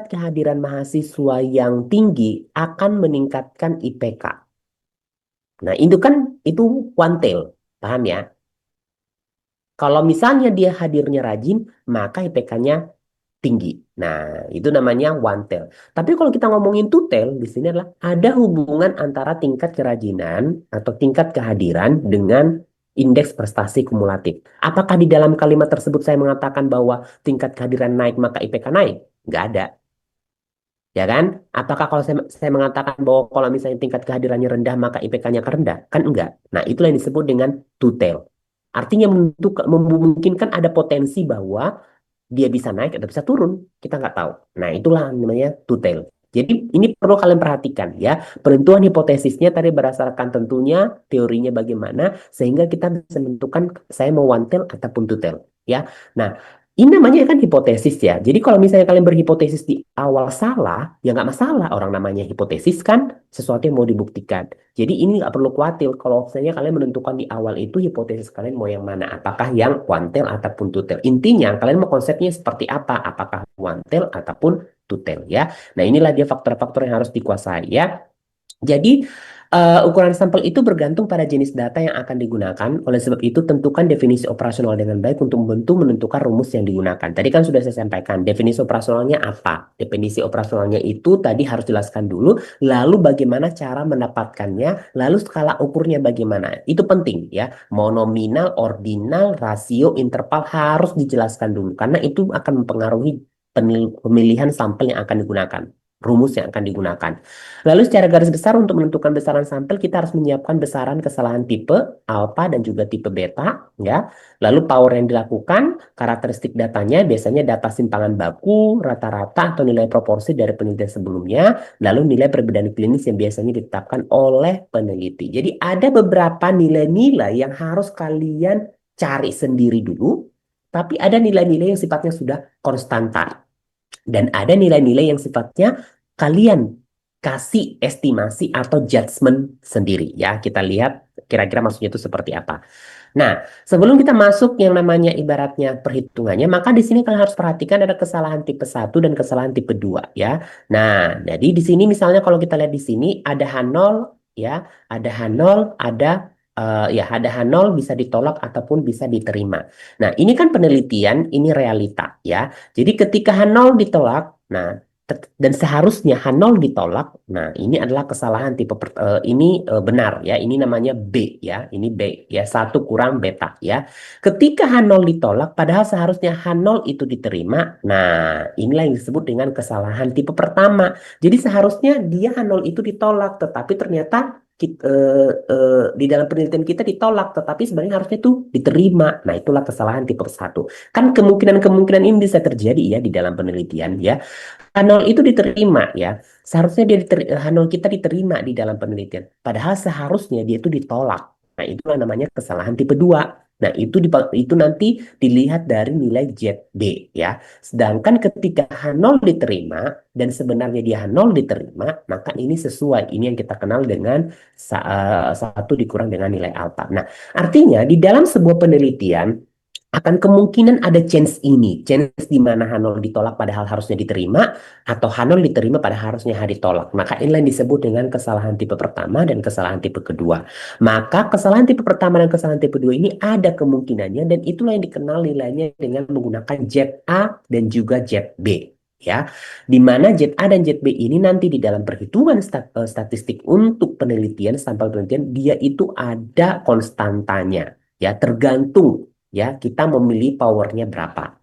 kehadiran mahasiswa yang tinggi akan meningkatkan IPK. Nah, itu kan itu one tail, paham ya? Kalau misalnya dia hadirnya rajin, maka IPK-nya tinggi. Nah, itu namanya one tail. Tapi kalau kita ngomongin two tail, di sini adalah ada hubungan antara tingkat kerajinan atau tingkat kehadiran dengan indeks prestasi kumulatif. Apakah di dalam kalimat tersebut saya mengatakan bahwa tingkat kehadiran naik maka IPK naik? Nggak ada. Ya kan? Apakah kalau saya mengatakan bahwa kalau misalnya tingkat kehadirannya rendah maka IPK-nya rendah? Kan enggak. Nah, itulah yang disebut dengan two tail. Artinya memungkinkan ada potensi bahwa dia bisa naik atau bisa turun. Kita nggak tahu. Nah, itulah namanya two tail. Jadi ini perlu kalian perhatikan ya. Penentuan hipotesisnya tadi berdasarkan tentunya teorinya bagaimana sehingga kita bisa menentukan saya mau one tail ataupun two tail ya. Nah, ini namanya kan hipotesis ya. Jadi kalau misalnya kalian berhipotesis di awal salah, ya nggak masalah. Orang namanya hipotesis kan sesuatu yang mau dibuktikan. Jadi ini nggak perlu khawatir kalau misalnya kalian menentukan di awal itu hipotesis kalian mau yang mana, apakah yang one tail ataupun two tail. Intinya kalian mau konsepnya seperti apa, apakah one tail ataupun two tail ya. Nah, inilah dia faktor-faktor yang harus dikuasai ya. Jadi ukuran sampel itu bergantung pada jenis data yang akan digunakan. Oleh sebab itu, tentukan definisi operasional dengan baik untuk membantu menentukan rumus yang digunakan. Tadi kan sudah saya sampaikan, definisi operasionalnya apa? Definisi operasionalnya itu tadi harus jelaskan dulu, lalu bagaimana cara mendapatkannya, lalu skala ukurnya bagaimana. Itu penting ya. Mau nominal, ordinal, rasio, interval harus dijelaskan dulu, karena itu akan mempengaruhi pemilihan sampel yang akan digunakan. Rumus yang akan digunakan. Lalu secara garis besar untuk menentukan besaran sampel kita harus menyiapkan besaran kesalahan tipe alfa dan juga tipe beta ya. Lalu power yang dilakukan, karakteristik datanya biasanya data simpangan baku, rata-rata atau nilai proporsi dari penelitian sebelumnya, lalu nilai perbedaan klinis yang biasanya ditetapkan oleh peneliti. Jadi ada beberapa nilai-nilai yang harus kalian cari sendiri dulu, tapi ada nilai-nilai yang sifatnya sudah konstanta. Dan ada nilai-nilai yang sifatnya kalian kasih estimasi atau judgement sendiri ya. Kita lihat kira-kira maksudnya itu seperti apa. Nah, sebelum kita masuk yang namanya ibaratnya perhitungannya, maka di sini kalian harus perhatikan ada kesalahan tipe satu dan kesalahan tipe 2 ya. Nah, jadi di sini misalnya kalau kita lihat di sini ada H0 ya, ada H0, ada H0 bisa ditolak ataupun bisa diterima. Nah, ini kan penelitian, ini realita ya. Jadi ketika H0 ditolak, nah dan seharusnya H0 ditolak. Nah, ini adalah kesalahan ini benar ya. Ini namanya B ya. Ini B ya, satu kurang beta ya. Ketika H0 ditolak padahal seharusnya H0 itu diterima. Nah, inilah yang disebut dengan kesalahan tipe pertama. Jadi seharusnya dia H0 itu ditolak tetapi ternyata di dalam penelitian kita ditolak tetapi sebenarnya harusnya itu diterima. Nah, itulah kesalahan tipe satu. Kan kemungkinan-kemungkinan ini bisa terjadi ya di dalam penelitian ya. H0 itu diterima ya. Seharusnya H0 kita diterima di dalam penelitian. Padahal seharusnya dia itu ditolak. Nah, itulah namanya kesalahan tipe 2. Nah, itu nanti dilihat dari nilai ZB ya. Sedangkan ketika H0 diterima dan sebenarnya dia H0 diterima, maka ini sesuai. Ini yang kita kenal dengan satu dikurang dengan nilai alfa. Nah, artinya di dalam sebuah penelitian akan kemungkinan ada chance di mana H0 ditolak padahal harusnya diterima, atau H0 diterima padahal harusnya H ditolak. Maka inilah yang disebut dengan kesalahan tipe pertama dan kesalahan tipe kedua. Maka kesalahan tipe pertama dan kesalahan tipe kedua ini ada kemungkinannya dan itulah yang dikenal nilainya dengan menggunakan ZA dan juga ZB. Ya, di mana ZA dan ZB ini nanti di dalam perhitungan statistik untuk penelitian, sampel penelitian, dia itu ada konstantanya. Ya, tergantung ya kita memilih powernya berapa.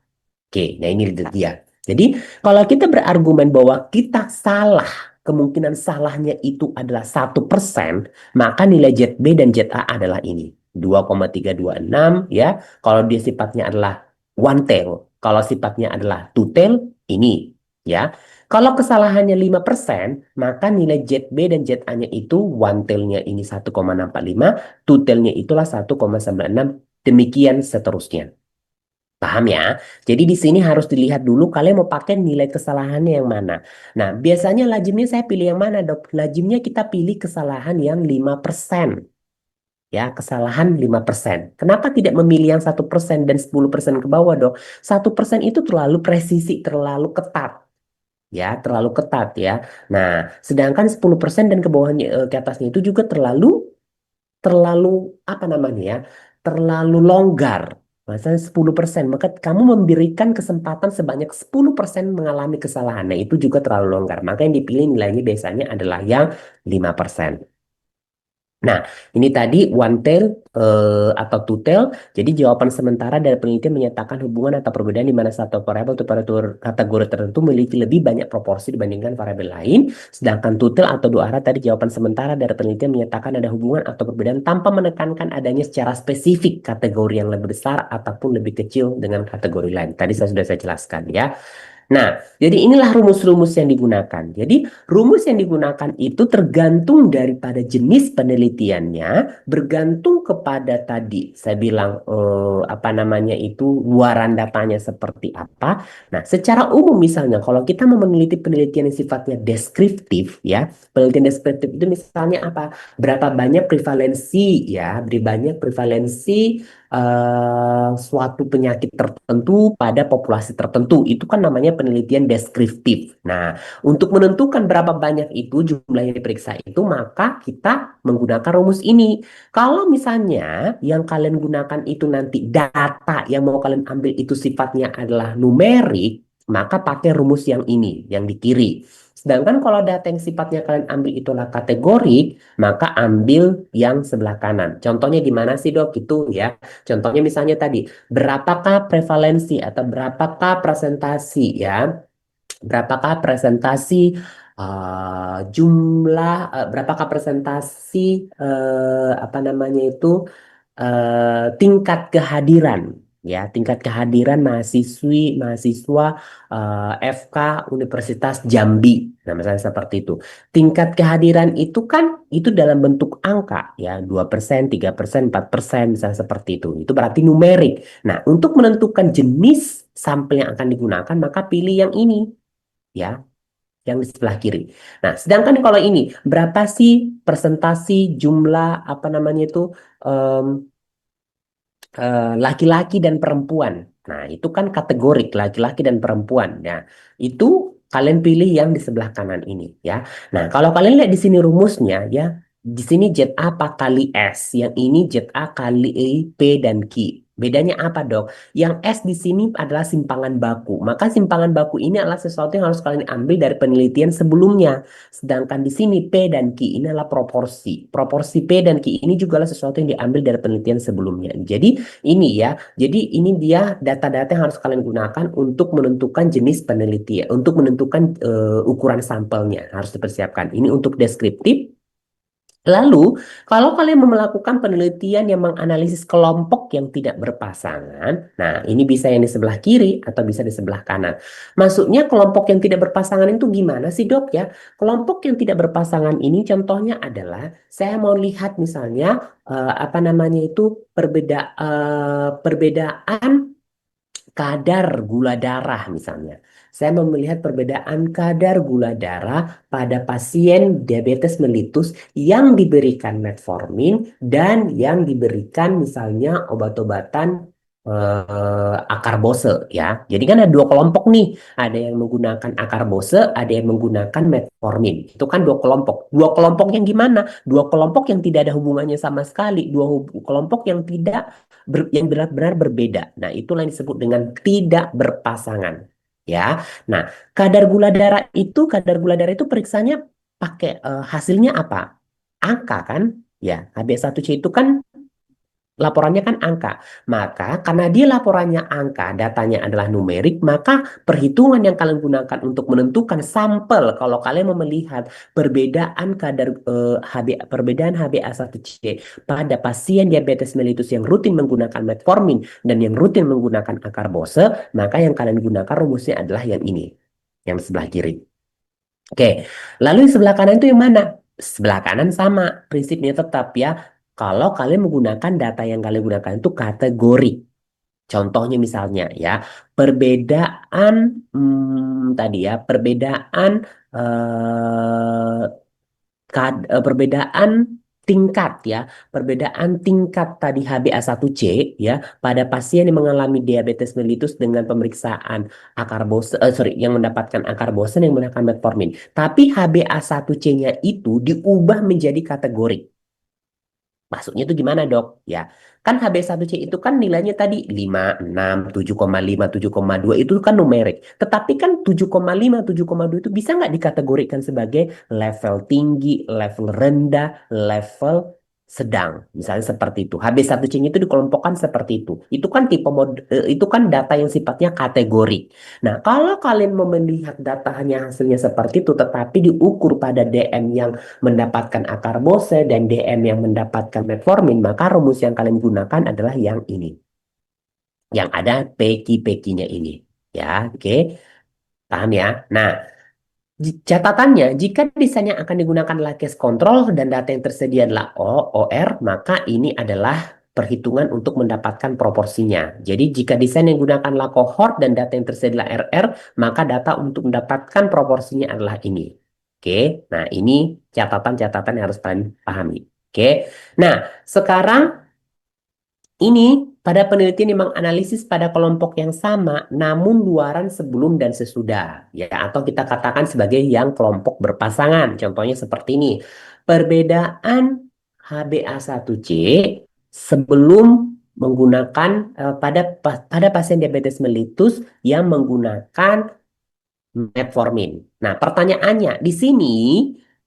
Oke, nah ini dia. Jadi kalau kita berargumen bahwa kita salah, kemungkinan salahnya itu adalah 1%, maka nilai ZB dan ZA adalah ini 2,326 ya. Kalau dia sifatnya adalah one tail, kalau sifatnya adalah two tail ini ya. Kalau kesalahannya 5%, maka nilai ZB dan ZA-nya itu one tail-nya ini 1,645, two tail-nya itulah 1,96 Demikian seterusnya. Paham ya? Jadi di sini harus dilihat dulu kalian mau pakai nilai kesalahannya yang mana. Nah, biasanya lazimnya saya pilih yang mana, Dok? Lazimnya kita pilih kesalahan yang 5%. Ya, kesalahan 5%. Kenapa tidak memilih yang 1% dan 10% ke bawah, Dok? 1% itu terlalu presisi, terlalu ketat. Ya, terlalu ketat ya. Nah, sedangkan 10% dan ke bawahnya ke atasnya itu juga terlalu terlalu apa namanya ya, terlalu longgar. Misalnya 10%, maka kamu memberikan kesempatan sebanyak 10% mengalami kesalahan. Nah, itu juga terlalu longgar. Maka yang dipilih nilainya biasanya adalah yang 5%. Nah, ini tadi one tail atau two tail. Jadi jawaban sementara dari penelitian menyatakan hubungan atau perbedaan di mana satu variabel atau kategori tertentu memiliki lebih banyak proporsi dibandingkan variabel lain. Sedangkan two tail atau dua arah tadi jawaban sementara dari penelitian menyatakan ada hubungan atau perbedaan tanpa menekankan adanya secara spesifik kategori yang lebih besar ataupun lebih kecil dengan kategori lain. Tadi sudah saya jelaskan ya. Nah, jadi inilah rumus-rumus yang digunakan. Jadi, rumus yang digunakan itu tergantung daripada jenis penelitiannya, bergantung kepada tadi saya bilang apa namanya itu luaran datanya seperti apa. Nah, secara umum misalnya kalau kita mau meneliti penelitian yang sifatnya deskriptif ya, penelitian deskriptif itu misalnya apa? Berapa banyak prevalensi ya, berapa banyak prevalensi suatu penyakit tertentu pada populasi tertentu. Itu kan namanya penelitian deskriptif. Nah, untuk menentukan berapa banyak itu jumlah yang diperiksa itu, maka kita menggunakan rumus ini. Kalau misalnya yang kalian gunakan itu nanti data yang mau kalian ambil itu sifatnya adalah numerik, maka pakai rumus yang ini, yang di kiri. Sedangkan kalau data yang sifatnya kalian ambil itulah kategori, maka ambil yang sebelah kanan. Contohnya gimana sih dok? Itu ya. Contohnya misalnya tadi, berapakah prevalensi atau berapakah presentasi ya? Berapakah presentasi berapakah presentasi apa namanya itu tingkat kehadiran ya, tingkat kehadiran mahasiswa FK Universitas Jambi. Nah, misalnya seperti itu. Tingkat kehadiran itu kan itu dalam bentuk angka ya, 2%, 3%, 4%, misalnya seperti itu. Itu berarti numerik. Nah, untuk menentukan jenis sampel yang akan digunakan, maka pilih yang ini ya, yang di sebelah kiri. Nah, sedangkan kalau ini berapa sih presentasi jumlah apa namanya itu em, laki-laki dan perempuan. Nah, itu kan kategorik laki-laki dan perempuan. Nah, itu kalian pilih yang di sebelah kanan ini ya. Nah, kalau kalian lihat di sini rumusnya ya, di sini ZA kali S, yang ini ZA kali P dan Q. Bedanya apa, Dok? Yang S di sini adalah simpangan baku. Maka simpangan baku ini adalah sesuatu yang harus kalian ambil dari penelitian sebelumnya. Sedangkan di sini P dan Q ini adalah proporsi. Proporsi P dan Q ini juga adalah sesuatu yang diambil dari penelitian sebelumnya. Jadi ini ya, jadi ini dia data-data yang harus kalian gunakan untuk menentukan jenis penelitian, untuk menentukan ukuran sampelnya harus dipersiapkan. Ini untuk deskriptif. Lalu, kalau kalian mau melakukan penelitian yang menganalisis kelompok yang tidak berpasangan, nah ini bisa yang di sebelah kiri atau bisa di sebelah kanan. Maksudnya kelompok yang tidak berpasangan itu gimana sih dok ya? Kelompok yang tidak berpasangan ini contohnya adalah saya mau lihat misalnya apa namanya itu perbedaan kadar gula darah misalnya. Saya mau melihat perbedaan kadar gula darah pada pasien diabetes mellitus yang diberikan metformin dan yang diberikan misalnya obat-obatan akarbose ya. Jadi kan ada dua kelompok nih. Ada yang menggunakan akarbose, ada yang menggunakan metformin. Itu kan dua kelompok. Dua kelompok yang gimana? Dua kelompok yang tidak ada hubungannya sama sekali. Kelompok yang tidak yang benar-benar berbeda. Nah, itulah yang disebut dengan tidak berpasangan. Ya. Nah, kadar gula darah itu periksanya pakai hasilnya apa? Angka kan? Ya, HbA1c itu kan laporannya kan angka. Maka karena dia laporannya angka, datanya adalah numerik, maka perhitungan yang kalian gunakan untuk menentukan sampel kalau kalian mau melihat perbedaan kadar perbedaan HbA1c pada pasien diabetes mellitus yang rutin menggunakan metformin dan yang rutin menggunakan akarbose, maka yang kalian gunakan rumusnya adalah yang ini, yang sebelah kiri. Oke, lalu yang sebelah kanan itu yang mana? Sebelah kanan sama, prinsipnya tetap ya. kalau kalian menggunakan data yang kalian gunakan itu kategori. Contohnya misalnya ya, perbedaan tadi ya, perbedaan eh, perbedaan tingkat ya, perbedaan tingkat tadi HbA1c ya pada pasien yang mengalami diabetes mellitus dengan pemeriksaan akar bosen, sorry, yang mendapatkan akar bosen yang menggunakan metformin. Tapi HbA1c-nya itu diubah menjadi kategori. Maksudnya itu gimana dok? Ya, kan HbA1c itu kan nilainya tadi 5, 6, 7,5, 7,2 itu kan numerik. Tetapi kan 7,5, 7,2 itu bisa nggak dikategorikan sebagai level tinggi, level rendah, level sedang. Misalnya seperti itu. HbA1c-nya itu dikelompokkan seperti itu. Itu kan itu kan data yang sifatnya kategori. Nah, kalau kalian mau melihat datanya hasilnya seperti itu, tetapi diukur pada DM yang mendapatkan akar Bose dan DM yang mendapatkan metformin, maka rumus yang kalian gunakan adalah yang ini. Yang ada peki-pekinya ini. Ya, oke. Paham ya? Nah, catatannya, jika desain yang akan digunakan adalah case control dan data yang tersedia adalah OR, maka ini adalah perhitungan untuk mendapatkan proporsinya. Jadi jika desain yang digunakan adalah cohort dan data yang tersedia adalah RR, maka data untuk mendapatkan proporsinya adalah ini. Oke, nah ini catatan-catatan yang harus kalian pahami. Oke, nah sekarang ini pada penelitian yang menganalisis pada kelompok yang sama, namun luaran sebelum dan sesudah, ya, atau kita katakan sebagai yang kelompok berpasangan. Contohnya seperti ini, perbedaan HbA1c sebelum menggunakan pada pasien diabetes mellitus yang menggunakan metformin. Nah, pertanyaannya di sini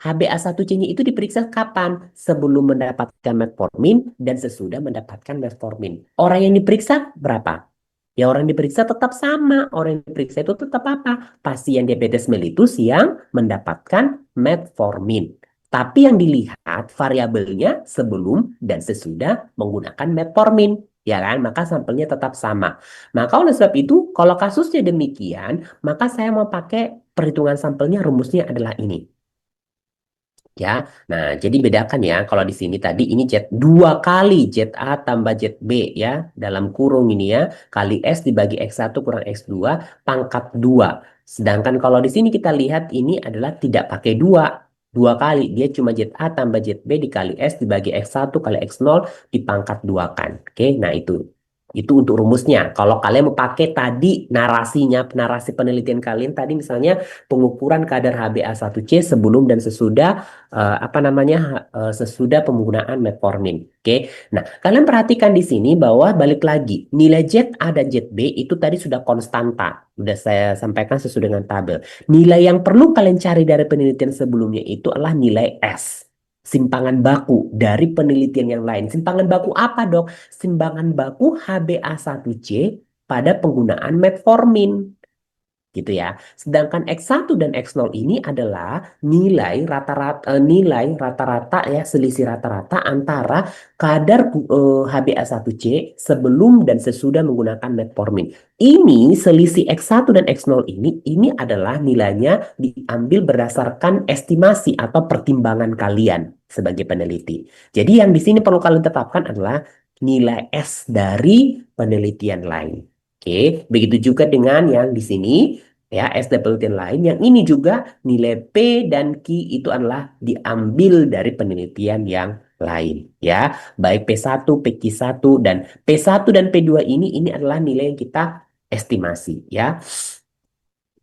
HbA1c-nya itu diperiksa kapan? Sebelum mendapatkan metformin dan sesudah mendapatkan metformin. Orang yang diperiksa berapa? Ya orang yang diperiksa tetap sama. Orang yang diperiksa itu tetap apa? Pasien diabetes mellitus yang mendapatkan metformin. Tapi yang dilihat variabelnya sebelum dan sesudah menggunakan metformin. Ya kan? Maka sampelnya tetap sama. Maka oleh sebab itu, kalau kasusnya demikian, maka saya mau pakai perhitungan sampelnya rumusnya adalah ini. Ya, nah jadi bedakan ya kalau di sini tadi ini Z dua kali ZA tambah ZB ya dalam kurung ini ya kali S dibagi X1 kurang X2 pangkat 2. Sedangkan kalau di sini kita lihat ini adalah tidak pakai dua kali dia cuma ZA tambah ZB dikali S dibagi X1 kali X0 dipangkat 2 kan. Oke, nah itu untuk rumusnya. Kalau kalian mau pakai tadi narasinya, narasi penelitian kalian tadi misalnya pengukuran kadar HbA1c sebelum dan sesudah apa namanya sesudah penggunaan metformin. Oke. Nah, kalian perhatikan di sini bahwa balik lagi nilai ZA dan ZB itu tadi sudah konstanta. Sudah saya sampaikan sesuai dengan tabel. Nilai yang perlu kalian cari dari penelitian sebelumnya itu adalah nilai S. Simpangan baku dari penelitian yang lain. Simpangan baku apa, Dok? Simpangan baku HbA1c pada penggunaan metformin gitu ya. Sedangkan X1 dan X0 ini adalah nilai rata-rata ya selisih rata-rata antara kadar HbA1c sebelum dan sesudah menggunakan metformin. Ini selisih X1 dan X0 ini adalah nilainya diambil berdasarkan estimasi atau pertimbangan kalian sebagai peneliti. Jadi yang di sini perlu kalian tetapkan adalah nilai S dari penelitian lain. Oke, begitu juga dengan yang di sini ya S dan penelitian lain. Yang ini juga nilai P dan Q itu adalah diambil dari penelitian yang lain ya. Baik P1, PQ1 dan P1 dan P2 ini adalah nilai yang kita estimasi ya.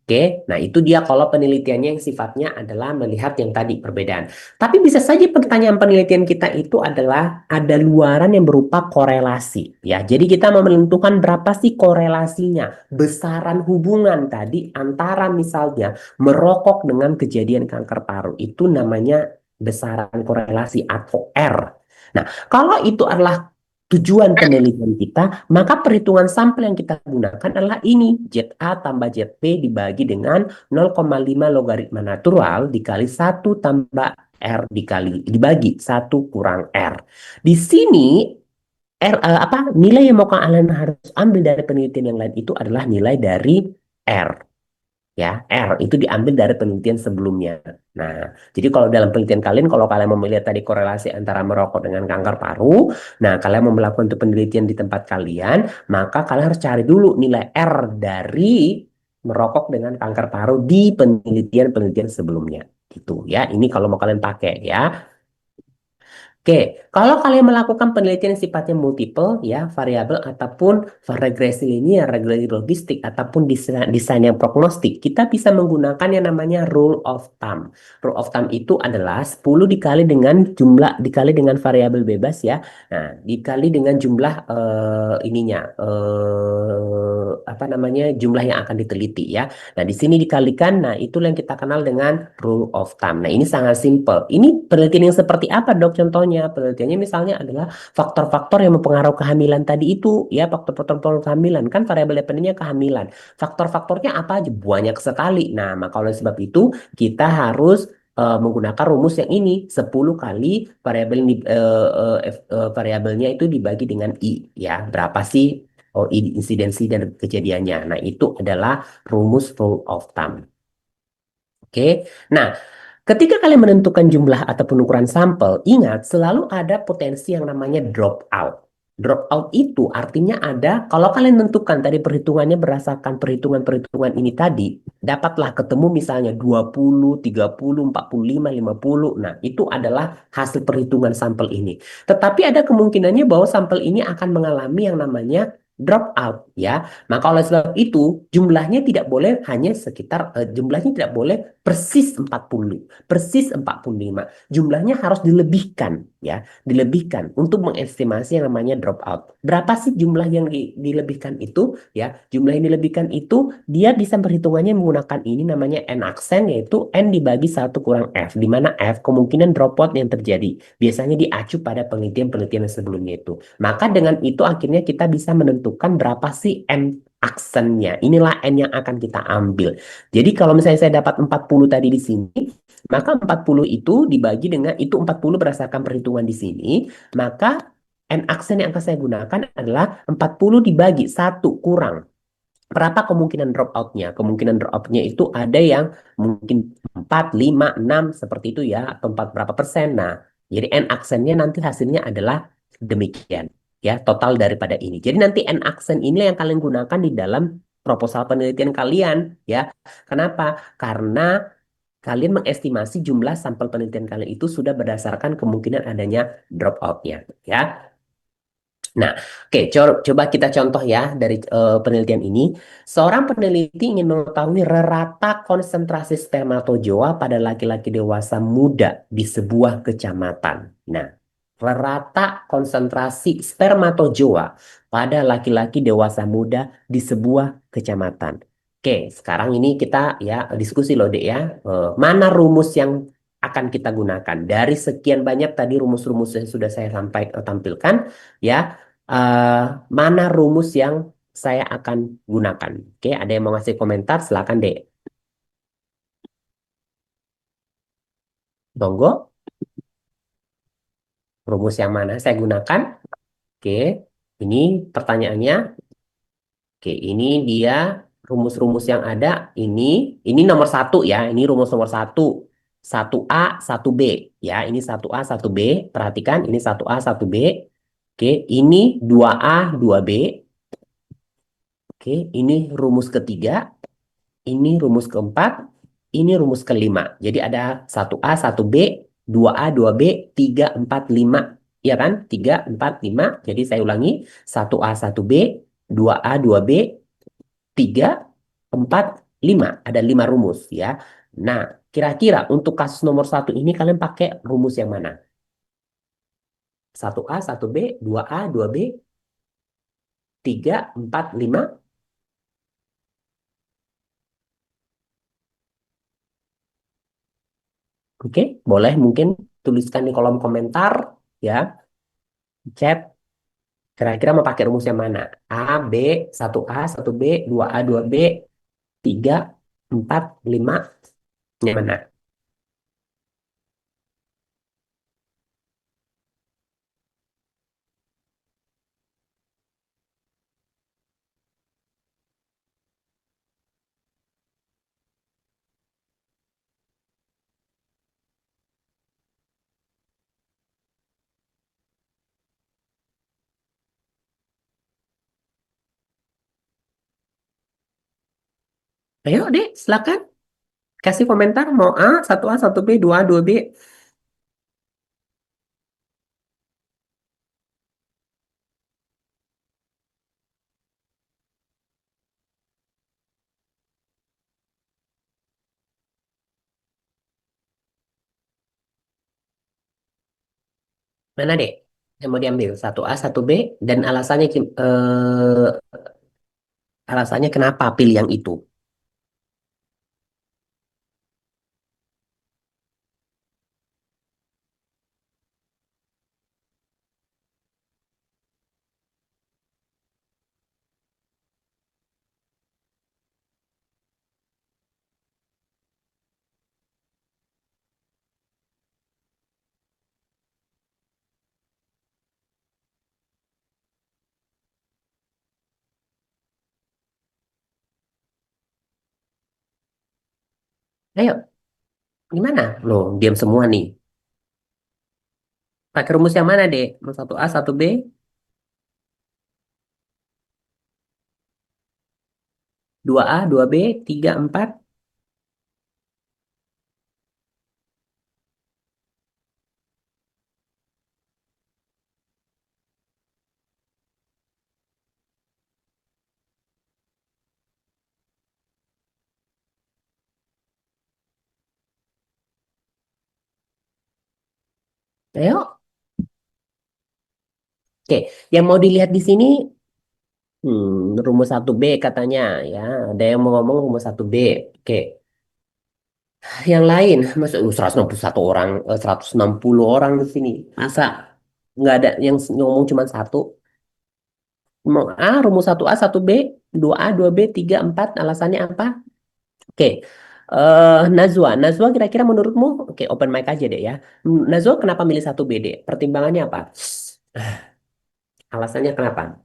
Oke, nah itu dia kalau penelitiannya yang sifatnya adalah melihat yang tadi perbedaan. Tapi bisa saja pertanyaan penelitian kita itu adalah ada luaran yang berupa korelasi. Ya, jadi kita mau menentukan berapa sih korelasinya, besaran hubungan tadi antara misalnya merokok dengan kejadian kanker paru. Itu namanya besaran korelasi atau R. Nah, kalau itu adalah tujuan penelitian kita, maka perhitungan sampel yang kita gunakan adalah ini. ZA tambah ZB dibagi dengan 0,5 logaritma natural dikali 1 tambah R dibagi 1 kurang R. Di sini apa nilai yang mau kalian harus ambil dari penelitian yang lain itu adalah nilai dari R. Ya, R itu diambil dari penelitian sebelumnya. Nah, jadi kalau dalam penelitian kalian, kalau kalian mau melihat tadi korelasi antara merokok dengan kanker paru, nah kalian mau melakukan itu penelitian di tempat kalian, maka kalian harus cari dulu nilai R dari merokok dengan kanker paru di penelitian-penelitian sebelumnya. Gitu ya. Ini kalau mau kalian pakai ya. Oke, kalau kalian melakukan penelitian yang sifatnya multiple, ya, variabel ataupun regresi linear, regresi logistik, ataupun desain yang prognostik, kita bisa menggunakan yang namanya rule of thumb. Rule of thumb itu adalah 10 dikali dengan jumlah, dikali dengan variabel bebas, ya. Nah, dikali dengan jumlah apa namanya, jumlah yang akan diteliti, ya. Nah, di sini dikalikan, nah itulah yang kita kenal dengan rule of thumb. Nah, ini sangat simple. Ini penelitian yang seperti apa, Dok, contohnya? Penelitiannya misalnya adalah faktor-faktor yang mempengaruhi kehamilan tadi itu, ya, faktor-faktor kehamilan. Kan variabel dependennya kehamilan. Faktor-faktornya apa aja? Banyak sekali. Nah, maka oleh sebab itu, kita harus menggunakan rumus yang ini 10 kali variabelnya itu dibagi dengan i, ya, berapa sih insidensi dan kejadiannya. Nah, itu adalah rumus rule of thumb. Oke. Nah, ketika kalian menentukan jumlah ataupun ukuran sampel, ingat selalu ada potensi yang namanya drop out. Drop out itu artinya ada, kalau kalian tentukan tadi perhitungannya berdasarkan perhitungan-perhitungan ini tadi, dapatlah ketemu misalnya 20, 30, 45, 50. Nah, itu adalah hasil perhitungan sampel ini. Tetapi ada kemungkinannya bahwa sampel ini akan mengalami yang namanya drop out, ya. Maka oleh sebab itu, jumlahnya tidak boleh hanya sekitar, jumlahnya tidak boleh persis 40, persis 45. Jumlahnya harus dilebihkan, ya, dilebihkan untuk mengestimasi yang namanya drop out. Berapa sih jumlah yang dilebihkan itu, ya? Jumlah yang dilebihkan itu dia bisa perhitungannya menggunakan ini namanya n aksen, yaitu n dibagi satu kurang f, di mana f kemungkinan drop out yang terjadi. Biasanya diacu pada penelitian-penelitian yang sebelumnya itu. Maka dengan itu akhirnya kita bisa menentukan berapa sih n aksennya. Inilah n yang akan kita ambil. Jadi kalau misalnya saya dapat 40 tadi di sini, maka 40 itu dibagi dengan itu 40 berdasarkan perhitungan di sini, maka n aksen yang akan saya gunakan adalah 40 dibagi satu kurang. Berapa kemungkinan drop out-nya? Kemungkinan drop out-nya itu ada yang mungkin 4, 5, 6 seperti itu, ya, atau 4 berapa persen. Nah, jadi n aksennya nanti hasilnya adalah demikian, ya, total daripada ini. Jadi nanti n aksen ini yang kalian gunakan di dalam proposal penelitian kalian, ya. Kenapa? Karena kalian mengestimasi jumlah sampel penelitian kalian itu sudah berdasarkan kemungkinan adanya drop out-nya, ya. Nah, oke, coba kita contoh ya dari penelitian ini. Seorang peneliti ingin mengetahui rata konsentrasi spermatozoa pada laki-laki dewasa muda di sebuah kecamatan. Nah, rata konsentrasi spermatozoa pada laki-laki dewasa muda di sebuah kecamatan. Oke, sekarang ini kita ya diskusi loh, Dek, ya. Mana rumus yang akan kita gunakan? Dari sekian banyak tadi rumus-rumus yang sudah saya tampilkan, ya, eh, mana rumus yang saya akan gunakan? Oke, ada yang mau ngasih komentar? Silakan, Dek. Monggo, rumus yang mana saya gunakan? Oke, ini pertanyaannya. Oke, ini dia rumus-rumus yang ada. Ini nomor satu, ya. Ini rumus nomor satu. Satu A, satu B. Ya, ini satu A, satu B. Perhatikan, ini satu A, satu B. Oke, ini dua A, dua B. Oke, ini rumus ketiga. Ini rumus keempat, ini rumus kelima. Jadi ada satu a satu b dua a dua b 3 4 5. Ya kan? 3 4 5. Jadi saya ulangi, satu a satu b dua a dua b 3 4 5. Ada 5 rumus, ya. Nah, kira-kira untuk kasus nomor satu ini kalian pakai rumus yang mana? Satu a satu b dua a dua b 3 4 5. Oke, boleh mungkin tuliskan di kolom komentar, ya, chat. Kira-kira mau pakai rumus yang mana? A, B, satu a satu b dua a dua b 3 4 5. Yang mana? Ayo, Dek, silakan kasih komentar mau A, satu A, satu B, dua A, dua B. Mana, Dek? Yang mau diambil satu A, satu B dan alasannya kenapa pilih yang itu? Ayo, gimana? Loh, diam semua nih. Pakai rumus yang mana, Dek? Mau satu A, satu B, dua A, dua B, tiga, empat. Ayo. Oke, yang mau dilihat di sini rumus satu b katanya ya. Ada yang mau ngomong rumus satu b. Oke, yang lain masuk 161 orang, 160 orang di sini. Masa nggak ada yang ngomong cuma satu? Mau A, rumus satu A, satu B, dua A, dua B, tiga, empat. Alasannya apa? Oke. Najwa kira-kira menurutmu, oke open mic aja deh ya. Najwa kenapa milih satu B deh? Pertimbangannya apa? Alasannya kenapa?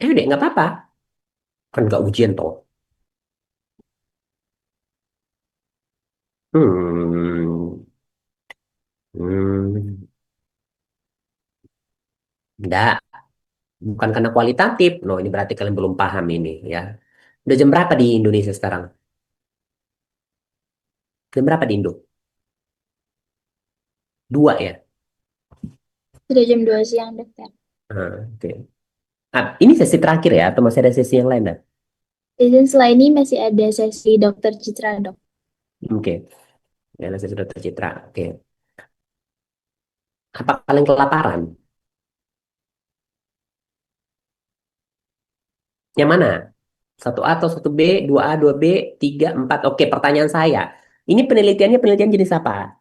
Deh nggak apa-apa. Kan nggak ujian toh. Hmm, hmm, enggak, bukan karena kualitatif. Loh, ini berarti kalian belum paham ini ya. Udah jam berapa di Indonesia sekarang? Jam berapa di Indo? Dua ya? Sudah jam 2 siang, dokter. Oke. Ini sesi terakhir ya? Atau masih ada sesi yang lain, dah? Dan setelah ini masih ada sesi dokter Citra, dok. Oke. Ya, sesi sudah tercitra. Oke. Apa kalian kelaparan? Yang mana? Satu A atau satu B, dua A, dua B, tiga, empat. Oke, pertanyaan saya. Ini penelitiannya penelitian jenis apa?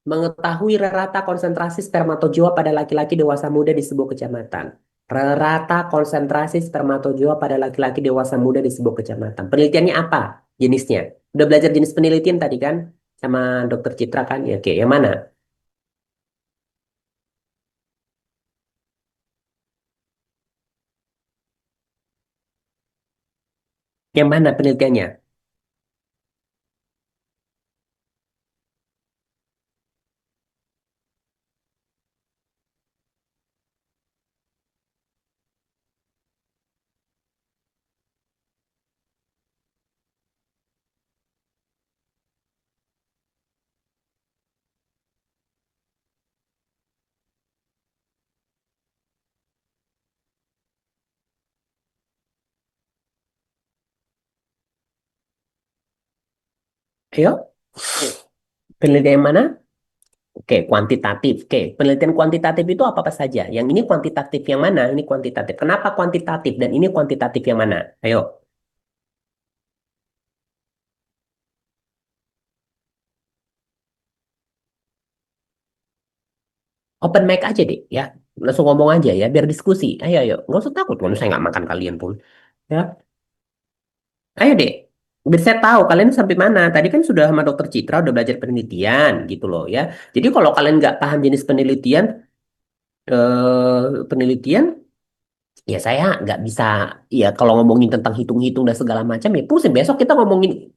Mengetahui rata konsentrasi spermatozoa pada laki-laki dewasa muda di sebuah kecamatan. Rata konsentrasi spermatozoa pada laki-laki dewasa muda di sebuah kecamatan. Penelitiannya apa jenisnya? Udah belajar jenis penelitian tadi kan? Sama dokter Citra kan? Ya, oke, yang mana? Yang mana penelitiannya? Ayo, penelitian yang mana? Oke, kuantitatif. Oke, penelitian kuantitatif itu apa-apa saja? Yang ini kuantitatif yang mana? Ini kuantitatif. Kenapa kuantitatif dan ini kuantitatif yang mana? Ayo, open mic aja deh, ya. Langsung ngomong aja ya, biar diskusi. Ayo, ayo. Nggak usah takut, kalau saya nggak makan kalian pun. Ya, ayo deh. Biar saya tahu kalian sampai mana. Tadi kan sudah sama dokter Citra udah belajar penelitian gitu loh ya. Jadi kalau kalian nggak paham jenis penelitian, penelitian, ya saya nggak bisa. Ya kalau ngomongin tentang hitung-hitung dan segala macam ya pusing. Besok kita ngomongin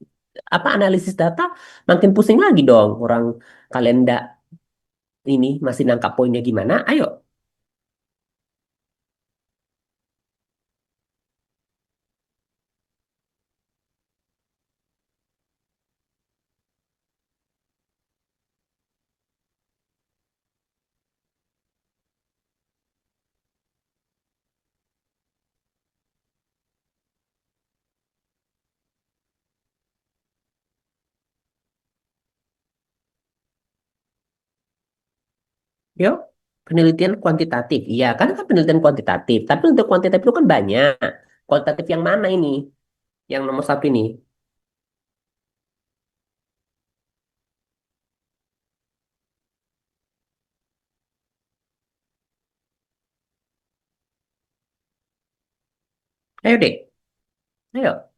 apa analisis data, makin pusing lagi dong. Orang kalian nggak ini masih nangkap poinnya gimana? Ayo. Yuk, penelitian kuantitatif. Iya, kan penelitian kuantitatif. Tapi untuk kuantitatif itu kan banyak. Kuantitatif yang mana ini? Yang nomor satu ini. Ayo deh, ayo.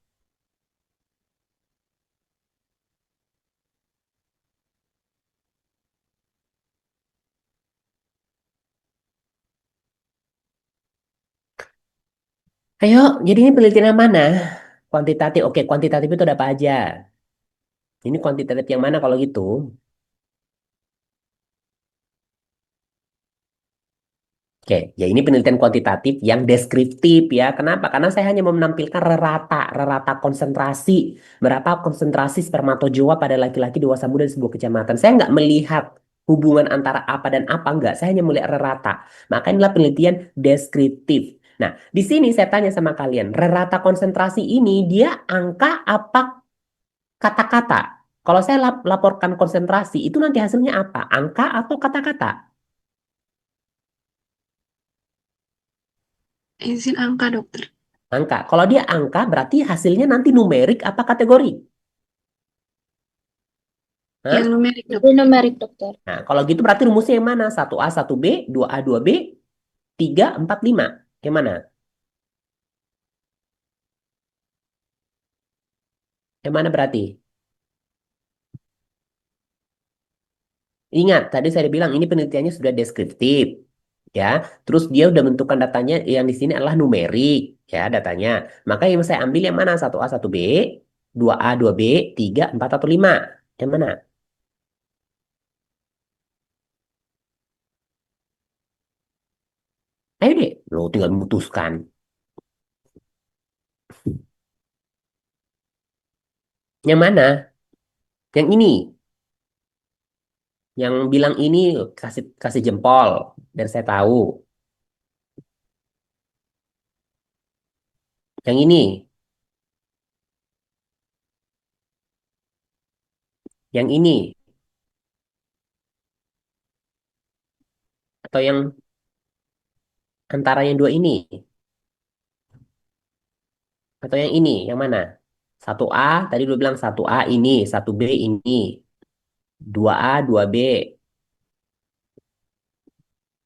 Ayo, jadi ini penelitian yang mana? Kuantitatif. Oke, kuantitatif itu ada apa aja? Ini kuantitatif yang mana kalau gitu? Oke, ya ini penelitian kuantitatif yang deskriptif ya. Kenapa? Karena saya hanya mau menampilkan rata konsentrasi. Berapa konsentrasi spermatozoa pada laki-laki dewasa muda di sebuah kecamatan. Saya nggak melihat hubungan antara apa dan apa, nggak. Saya hanya melihat rata. Maka inilah penelitian deskriptif. Nah, di sini saya tanya sama kalian, rata konsentrasi ini dia angka apa kata-kata? Kalau saya laporkan konsentrasi, itu nanti hasilnya apa? Angka atau kata-kata? Izin angka dokter. Angka. Kalau dia angka berarti hasilnya nanti numerik apa kategori? Yang Hah? numerik Itu dokter. numerik, dokter. Nah, kalau gitu berarti rumusnya yang mana? Satu a satu b dua a dua b 3 4 5. Yang mana? Yang mana berarti? Ingat, tadi saya bilang ini penelitiannya sudah deskriptif. Ya, terus dia udah bentukan datanya yang di sini adalah numerik, ya datanya. Maka yang saya ambil yang mana? Satu a satu b 2a 2b 3 4 atau 5. Yang mana? Ayo deh, lo tinggal memutuskan. Yang mana? Yang ini. Yang bilang ini kasih kasih jempol biar saya tahu. Yang ini, yang ini, atau yang antara yang dua ini, atau yang ini, yang mana? Satu a tadi lu bilang satu a ini, satu b ini, dua a dua b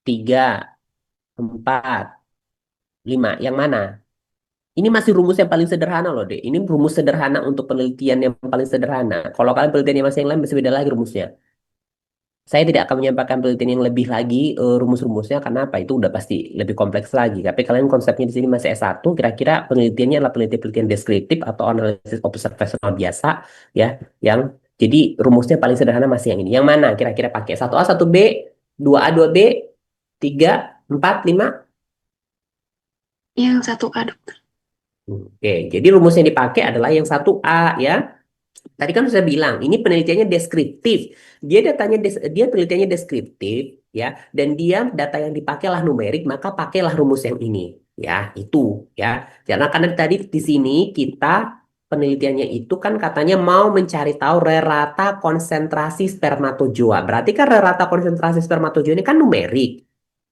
3 4 5. Yang mana? Ini masih rumus yang paling sederhana loh, Dek. Ini rumus sederhana untuk penelitian yang paling sederhana. Kalau kalian penelitian yang masih yang lain, masih beda lagi rumusnya. Saya tidak akan menyampaikan penelitian yang lebih lagi rumus-rumusnya karena apa? Itu udah pasti lebih kompleks lagi. Tapi kalian konsepnya di sini masih S1, kira-kira penelitiannya adalah penelitian-penelitian deskriptif atau analisis observasional biasa ya, yang jadi rumusnya paling sederhana masih yang ini. Yang mana kira-kira pakai satu a satu b 2a 2b 3 4 5. Yang satu A dokter. Oke, jadi rumus yang dipakai adalah yang satu a ya. Tadi kan sudah bilang, ini penelitiannya deskriptif. Dia penelitiannya deskriptif ya, dan dia data yang dipakailah numerik, maka pakailah rumus yang ini ya, itu ya. Karena tadi di sini kita penelitiannya itu kan katanya mau mencari tahu rata konsentrasi spermatozoa. Berarti kan rata konsentrasi spermatozoa ini kan numerik.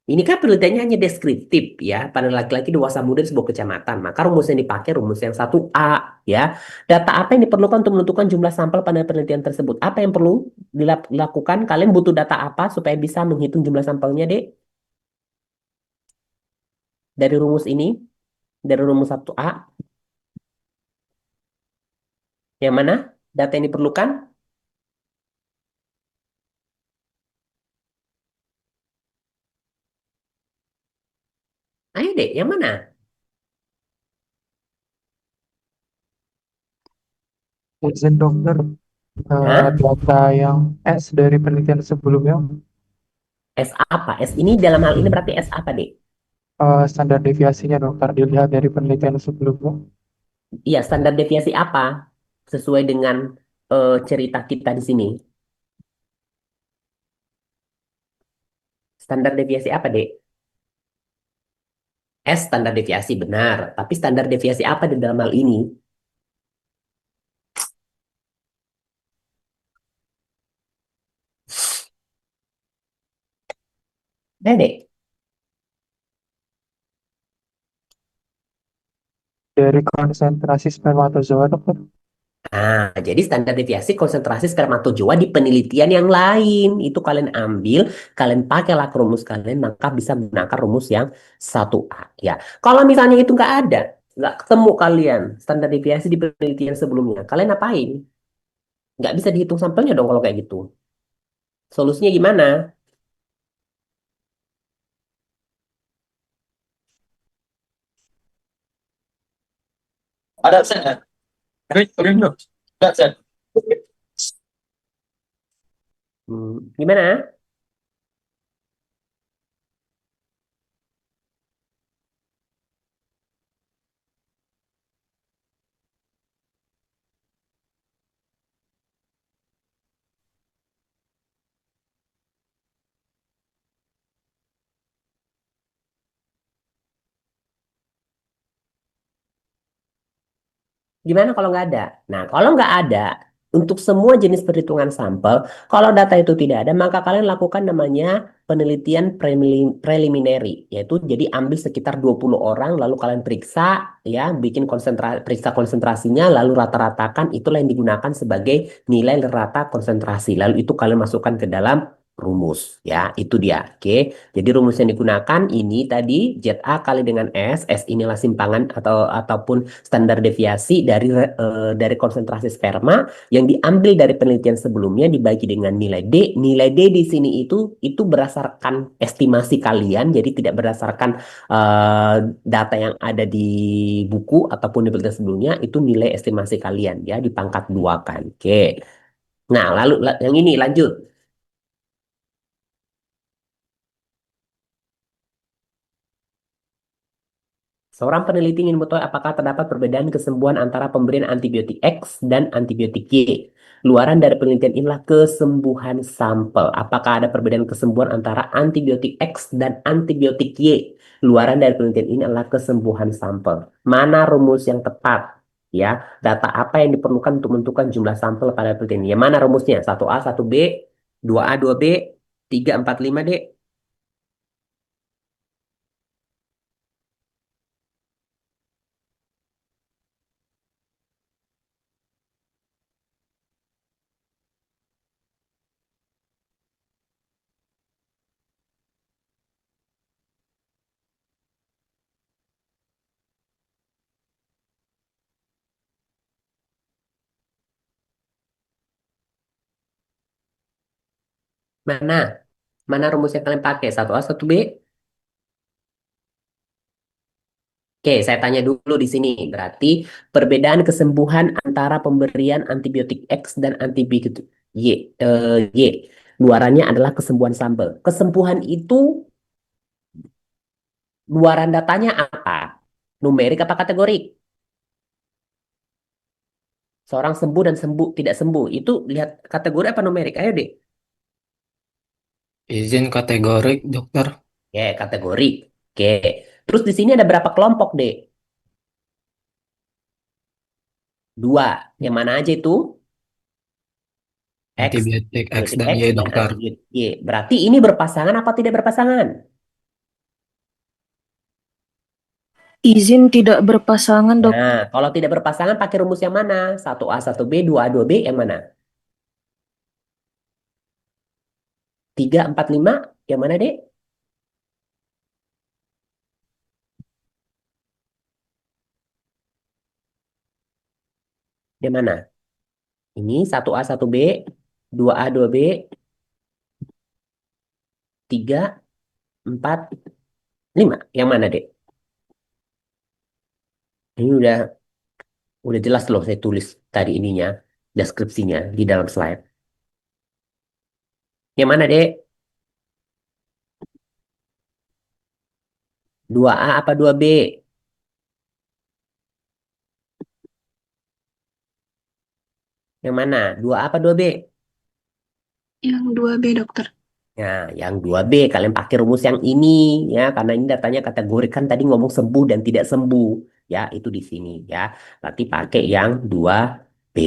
Ini kan penelitiannya hanya deskriptif ya pada laki-laki dewasa muda di sebuah kecamatan. Maka rumus yang dipakai rumus yang satu a ya. Data apa yang diperlukan untuk menentukan jumlah sampel pada penelitian tersebut? Apa yang perlu dilakukan? Kalian butuh data apa supaya bisa menghitung jumlah sampelnya, Dek? Dari rumus ini, dari rumus satu a yang mana? Data yang diperlukan? Ayo, Dek, yang mana? Izin dokter, Hah? data yang S dari penelitian sebelumnya, S apa? S ini dalam hal ini berarti S apa, Dek? standar deviasinya dokter dilihat dari penelitian sebelumnya. Iya, standar deviasi apa? Sesuai dengan cerita kita di sini. Standar deviasi apa, Dek? S standar deviasi benar, tapi standar deviasi apa di dalam hal ini? Dek. Dari konsentrasi spermatozoa, dokter. Nah, jadi standar deviasi konsentrasi spermatozoa di penelitian yang lain itu kalian ambil, kalian pakailah ke rumus kalian, maka bisa menggunakan rumus yang 1A. Ya, kalau misalnya itu nggak ada, nggak ketemu kalian standar deviasi di penelitian sebelumnya, kalian apain? Nggak bisa dihitung sampelnya dong kalau kayak gitu. Solusinya gimana? Ada absen ya? Ring dulu. Ada absen. Gimana? Gimana kalau nggak ada? Nah, kalau nggak ada, untuk semua jenis perhitungan sampel, kalau data itu tidak ada, maka kalian lakukan namanya penelitian preliminary, yaitu jadi ambil sekitar 20 orang, lalu kalian periksa, ya, bikin periksa konsentrasinya, lalu rata-ratakan, itulah yang digunakan sebagai nilai rata konsentrasi. Lalu itu kalian masukkan ke dalam rumus, ya, itu dia. Oke, jadi rumus yang digunakan ini tadi ZA kali dengan S inilah simpangan ataupun standar deviasi dari konsentrasi sperma yang diambil dari penelitian sebelumnya dibagi dengan nilai D. Nilai D di sini itu berdasarkan estimasi kalian, jadi tidak berdasarkan eh, data yang ada di buku ataupun di penelitian sebelumnya, itu nilai estimasi kalian ya dipangkat dua kan. Oke. Nah, lalu yang ini lanjut. Seorang peneliti ingin mengetahui apakah terdapat perbedaan kesembuhan antara pemberian antibiotik X dan antibiotik Y. Luaran dari penelitian inilah kesembuhan sampel. Apakah ada perbedaan kesembuhan antara antibiotik X dan antibiotik Y? Luaran dari penelitian ini adalah kesembuhan sampel. Mana rumus yang tepat? Ya, data apa yang diperlukan untuk menentukan jumlah sampel pada penelitian ini? Yang mana rumusnya? 1A, 1B, 2A, 2B, 3, 4, 5, D. Mana? Mana rumus yang kalian pakai? 1A, 1B? Oke, saya tanya dulu di sini. Berarti perbedaan kesembuhan antara pemberian antibiotik X dan antibiotik Y. Y. Luarannya adalah kesembuhan sampel. Kesembuhan itu luaran datanya apa? Numerik apa kategorik? Seorang sembuh dan sembuh tidak sembuh. Itu lihat kategori apa numerik? Ayo deh. Izin kategorik, dokter. Oke, kategorik. Oke. Terus di sini ada berapa kelompok, deh? Dua. Yang mana aja itu? X, Antibiotik X antibiotik dan X Y, dan dokter. antibiotik Y. Berarti ini berpasangan apa tidak berpasangan? Izin tidak berpasangan, dok. Nah, kalau tidak berpasangan pakai rumus yang mana? 1A, 1B, 2A, 2B yang mana? 3, 4, 5 yang mana, Dek? Yang mana? Ini 1A, 1B, 2A, 2B, 3, 4, 5. Yang mana, Dek? Ini udah jelas loh saya tulis tadi ininya, deskripsinya di dalam slide. Yang mana, Dek? 2A apa 2B? Yang mana? 2A apa 2B? Yang 2B, dokter. Nah, yang 2B kalian pakai rumus yang ini ya, karena ini datanya kategori kan tadi ngomong sembuh dan tidak sembuh. Ya, itu di sini ya. Berarti pakai yang 2B.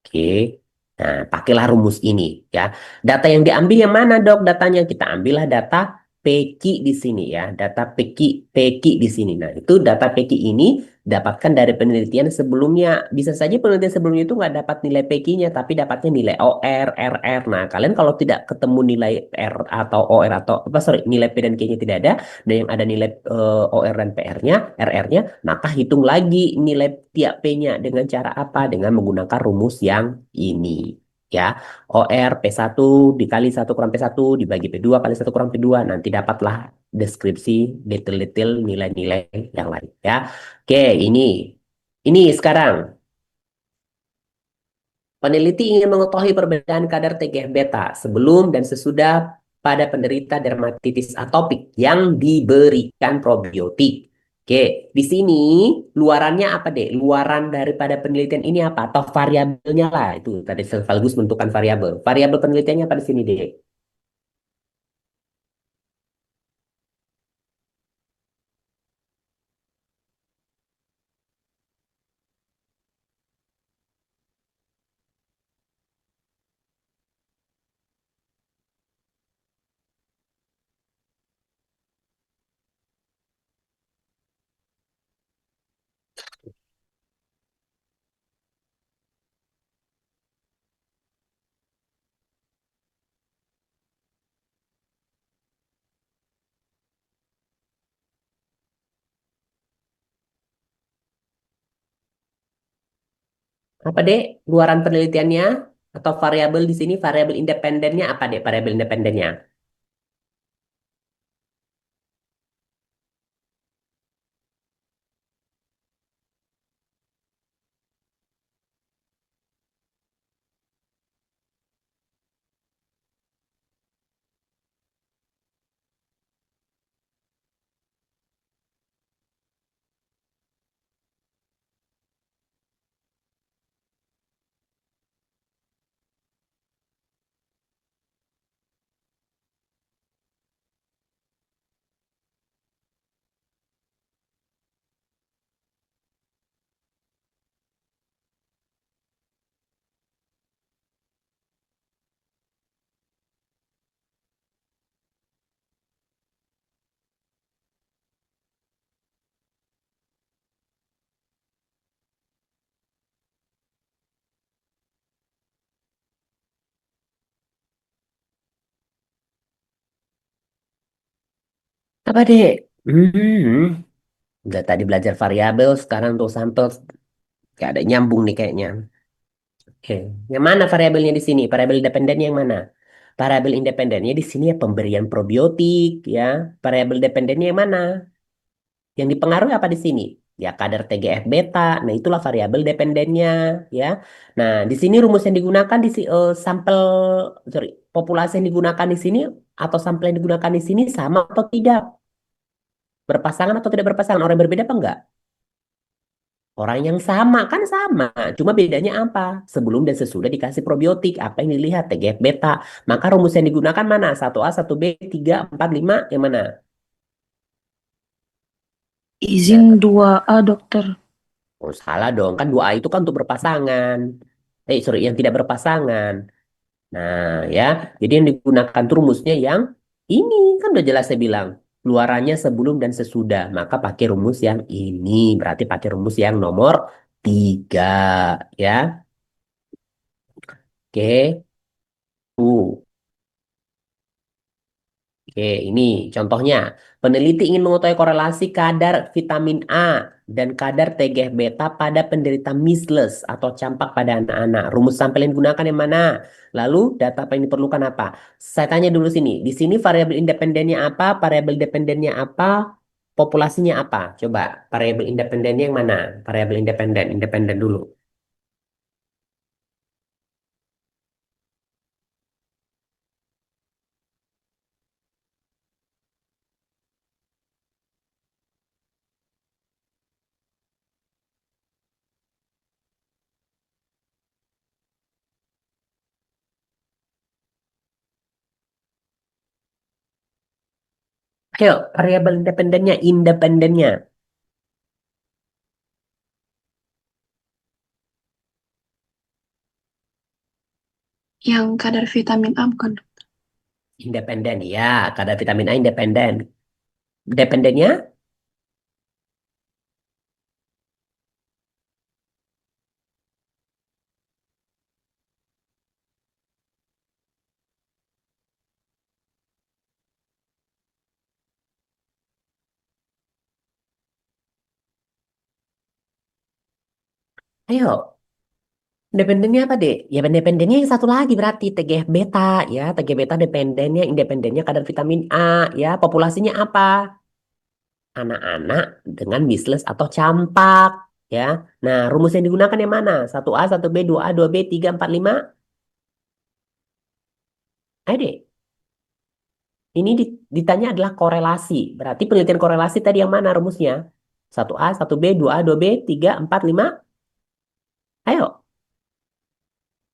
Oke. Nah, pakailah rumus ini ya. Data yang diambil yang mana, Dok? Datanya kita ambillah data PQ di sini ya, data PQ di sini. Nah, itu data PQ ini dapatkan dari penelitian sebelumnya. Bisa saja penelitian sebelumnya itu nggak dapat nilai PQ-nya, tapi dapatnya nilai OR, RR. Nah, kalian kalau tidak ketemu nilai R atau OR atau apa, sorry, nilai P dan Q-nya tidak ada, dan yang ada nilai OR dan PR-nya, RR-nya, maka hitung lagi nilai tiap P-nya dengan cara apa? Dengan menggunakan rumus yang ini. Ya, OR P1 dikali 1 kurang P1 dibagi P2 kali 1 kurang P2. Nanti dapatlah deskripsi detail-detail nilai-nilai yang lain ya. Oke, ini sekarang peneliti ingin mengetahui perbedaan kadar TGF beta sebelum dan sesudah pada penderita dermatitis atopik yang diberikan probiotik. Oke, di sini luarannya apa deh? Luaran daripada penelitian ini apa? Atau variabelnya lah itu tadi sekaligus menentukan variabel. Variabel penelitiannya apa di sini deh? Apa dek? Luaran penelitiannya atau variabel di sini variabel independennya apa dek? Variabel independennya. Apa dek? Udah tadi belajar variabel, sekarang untuk sampel gak ada nyambung nih kayaknya. Oke, yang mana variabelnya di sini? Variabel independennya yang mana? Variabel independennya di sini ya pemberian probiotik ya. Variabel dependennya yang mana? Yang dipengaruhi apa di sini? Ya kadar TGF beta. Nah, itulah variabel dependennya ya. Nah, di sini rumus yang digunakan sampel sorry, populasi yang digunakan di sini atau sampel yang digunakan di sini sama atau tidak? Berpasangan atau tidak berpasangan? Orang yang berbeda apa enggak? Orang yang sama kan sama, cuma bedanya apa? Sebelum dan sesudah dikasih probiotik, apa yang dilihat? TGF beta. Maka rumus yang digunakan mana? 1A, 1B, 3, 4, 5, yang mana? Izin 2A, dokter. Oh, salah dong, kan 2A itu kan untuk berpasangan. Sorry, yang tidak berpasangan. Nah, ya, jadi yang digunakan tuh rumusnya yang ini, kan udah jelas saya bilang. Keluarannya sebelum dan sesudah, maka pakai rumus yang ini. Berarti pakai rumus yang nomor 3, ya. Oke. Oke, ini contohnya. Peneliti ingin mengetahui korelasi kadar vitamin A dan kadar TGF beta pada penderita measles atau campak pada anak-anak. Rumus sampel yang digunakan yang mana? Lalu data apa yang diperlukan apa? Saya tanya dulu sini. Di sini variabel independennya apa? Variabel dependennya apa? Populasinya apa? Coba variabel independennya yang mana? Variabel independen dulu. Ayo, variabel independennya. Yang kadar vitamin A bukan? Independen, ya. Kadar vitamin A independen. Dependennya, ayo. Dependennya apa, Dek? Ya, dependennya yang satu lagi berarti TGF beta, ya. TGF beta dependennya, independennya kadar vitamin A, ya. Populasinya apa? Anak-anak dengan measles atau campak, ya. Nah, rumus yang digunakan yang mana? Satu a satu b dua a dua b 3 4 5. Ayo, Dek. Ini ditanya adalah korelasi. Berarti penelitian korelasi tadi yang mana rumusnya? Satu a satu b dua a dua b 3 4 5. Ayo.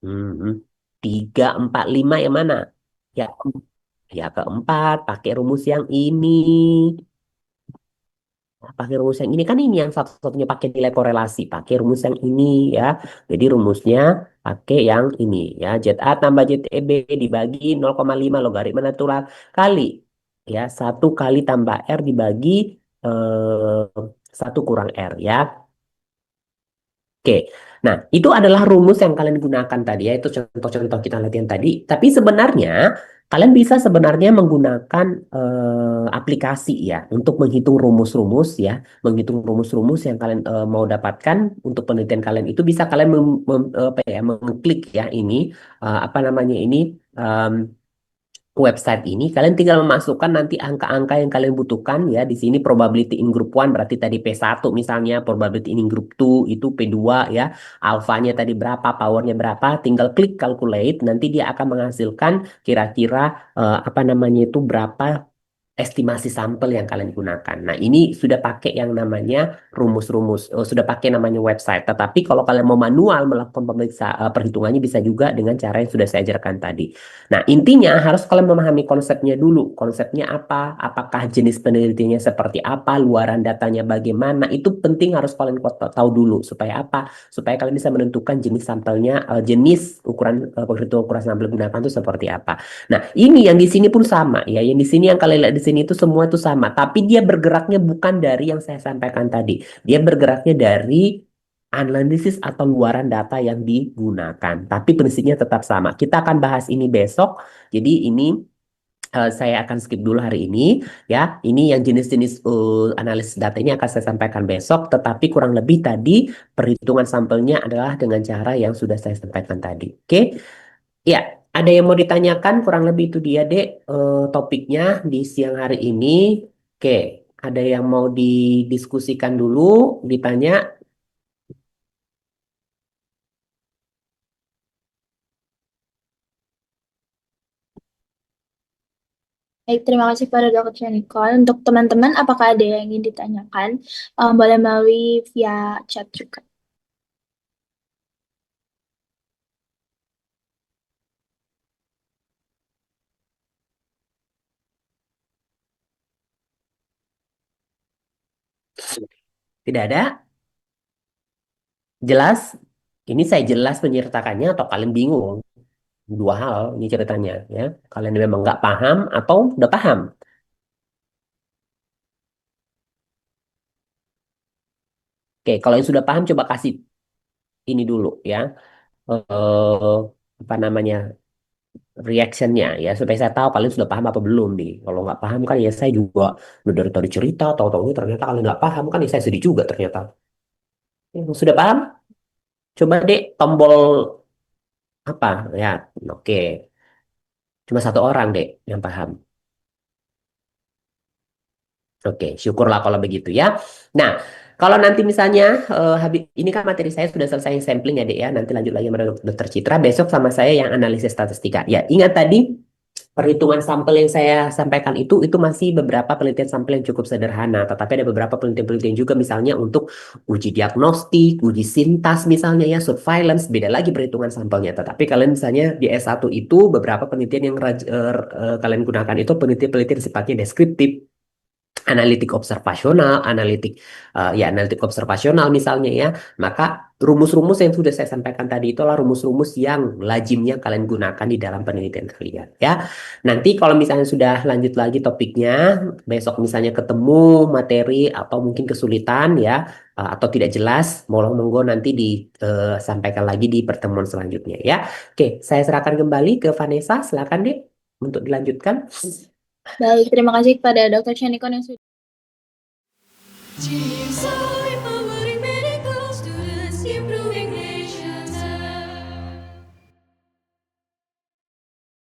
Hmm, 3 4 5 yang mana? Ya, ya keempat, pakai rumus yang ini. Nah, pakai rumus yang ini kan ini yang satu-satunya pakai nilai korelasi. Pakai rumus yang ini ya. Jadi rumusnya pakai yang ini ya. ZA tambah ZEB dibagi 0,5 logaritma natural kali. Ya, satu kali tambah R dibagi eh, 1 kurang R ya. Oke, nah itu adalah rumus yang kalian gunakan tadi ya, itu contoh-contoh kita latihan tadi. Tapi sebenarnya kalian bisa sebenarnya menggunakan aplikasi ya untuk menghitung rumus-rumus ya, menghitung rumus-rumus yang kalian mau dapatkan untuk penelitian kalian itu bisa kalian apa ya, mengklik ya ini apa namanya ini website ini, kalian tinggal memasukkan nanti angka-angka yang kalian butuhkan ya. Di sini probability in group 1 berarti tadi P1 misalnya, probability in group 2 itu P2 ya. Alfanya tadi berapa, powernya berapa, tinggal klik calculate, nanti dia akan menghasilkan kira-kira apa namanya itu berapa estimasi sampel yang kalian gunakan. Nah, ini sudah pakai yang namanya rumus-rumus, sudah pakai namanya website. Tetapi kalau kalian mau manual melakukan perhitungannya bisa juga dengan cara yang sudah saya ajarkan tadi. Nah, intinya harus kalian memahami konsepnya dulu. Konsepnya apa? Apakah jenis penelitiannya seperti apa? Luaran datanya bagaimana? Itu penting harus kalian tahu dulu. Supaya apa? Supaya kalian bisa menentukan jenis sampelnya, jenis ukuran penghitungan ukuran sampel gunakan itu seperti apa. Nah, ini yang di sini pun sama ya. Yang di sini yang kalian lihat di sini itu semua itu sama, tapi dia bergeraknya bukan dari yang saya sampaikan tadi. Dia bergeraknya dari analisis atau luaran data yang digunakan, tapi prinsipnya tetap sama. Kita akan bahas ini besok. Jadi ini saya akan skip dulu hari ini ya. Ini yang jenis-jenis analisis data ini akan saya sampaikan besok, tetapi kurang lebih tadi perhitungan sampelnya adalah dengan cara yang sudah saya sampaikan tadi. Oke? Ya, ada yang mau ditanyakan? Kurang lebih itu dia, Dek, topiknya di siang hari ini. Oke, ada yang mau didiskusikan dulu, ditanya? Baik, terima kasih pada Dr. Nicole. Untuk teman-teman, apakah ada yang ingin ditanyakan? Boleh melalui via chat juga. Tidak ada? Jelas? Ini saya jelas menyertakannya atau kalian bingung? Dua hal ini ceritanya ya. Kalian memang nggak paham atau udah paham? Oke, kalau yang sudah paham coba kasih ini dulu ya. Eh, apa namanya? Reactionnya ya supaya saya tahu kalian sudah paham apa belum nih. Kalau nggak paham kan ya saya juga udah dari tadi cerita tahu-tahu ternyata kalian nggak paham kan ya saya sedih juga ternyata. Sudah paham? Coba deh tombol apa ya? Oke, cuma satu orang deh yang paham. Oke, syukurlah kalau begitu ya. Nah, kalau nanti misalnya habis ini kan materi saya sudah selesai sampling ya dek ya. Nanti lanjut lagi sama dokter Citra. Besok sama saya yang analisis statistika. Ya, ingat tadi perhitungan sampel yang saya sampaikan itu masih beberapa penelitian sampel yang cukup sederhana, tetapi ada beberapa penelitian-penelitian juga misalnya untuk uji diagnostik, uji sintas misalnya ya, surveillance, beda lagi perhitungan sampelnya. Tetapi kalian misalnya di S1 itu beberapa penelitian yang kalian gunakan itu penelitian-penelitian sifatnya deskriptif, analitik observasional, analitik ya analitik observasional misalnya ya, maka rumus-rumus yang sudah saya sampaikan tadi itu adalah rumus-rumus yang lazimnya kalian gunakan di dalam penelitian kalian ya. Nanti kalau misalnya sudah lanjut lagi topiknya, besok misalnya ketemu materi atau mungkin kesulitan ya, atau tidak jelas, monggo nanti disampaikan lagi di pertemuan selanjutnya ya. Oke, saya serahkan kembali ke Vanessa, silakan deh untuk dilanjutkan. Baik, terima kasih kepada Dr. Shanikon yang sudah Chỉ rơi mơ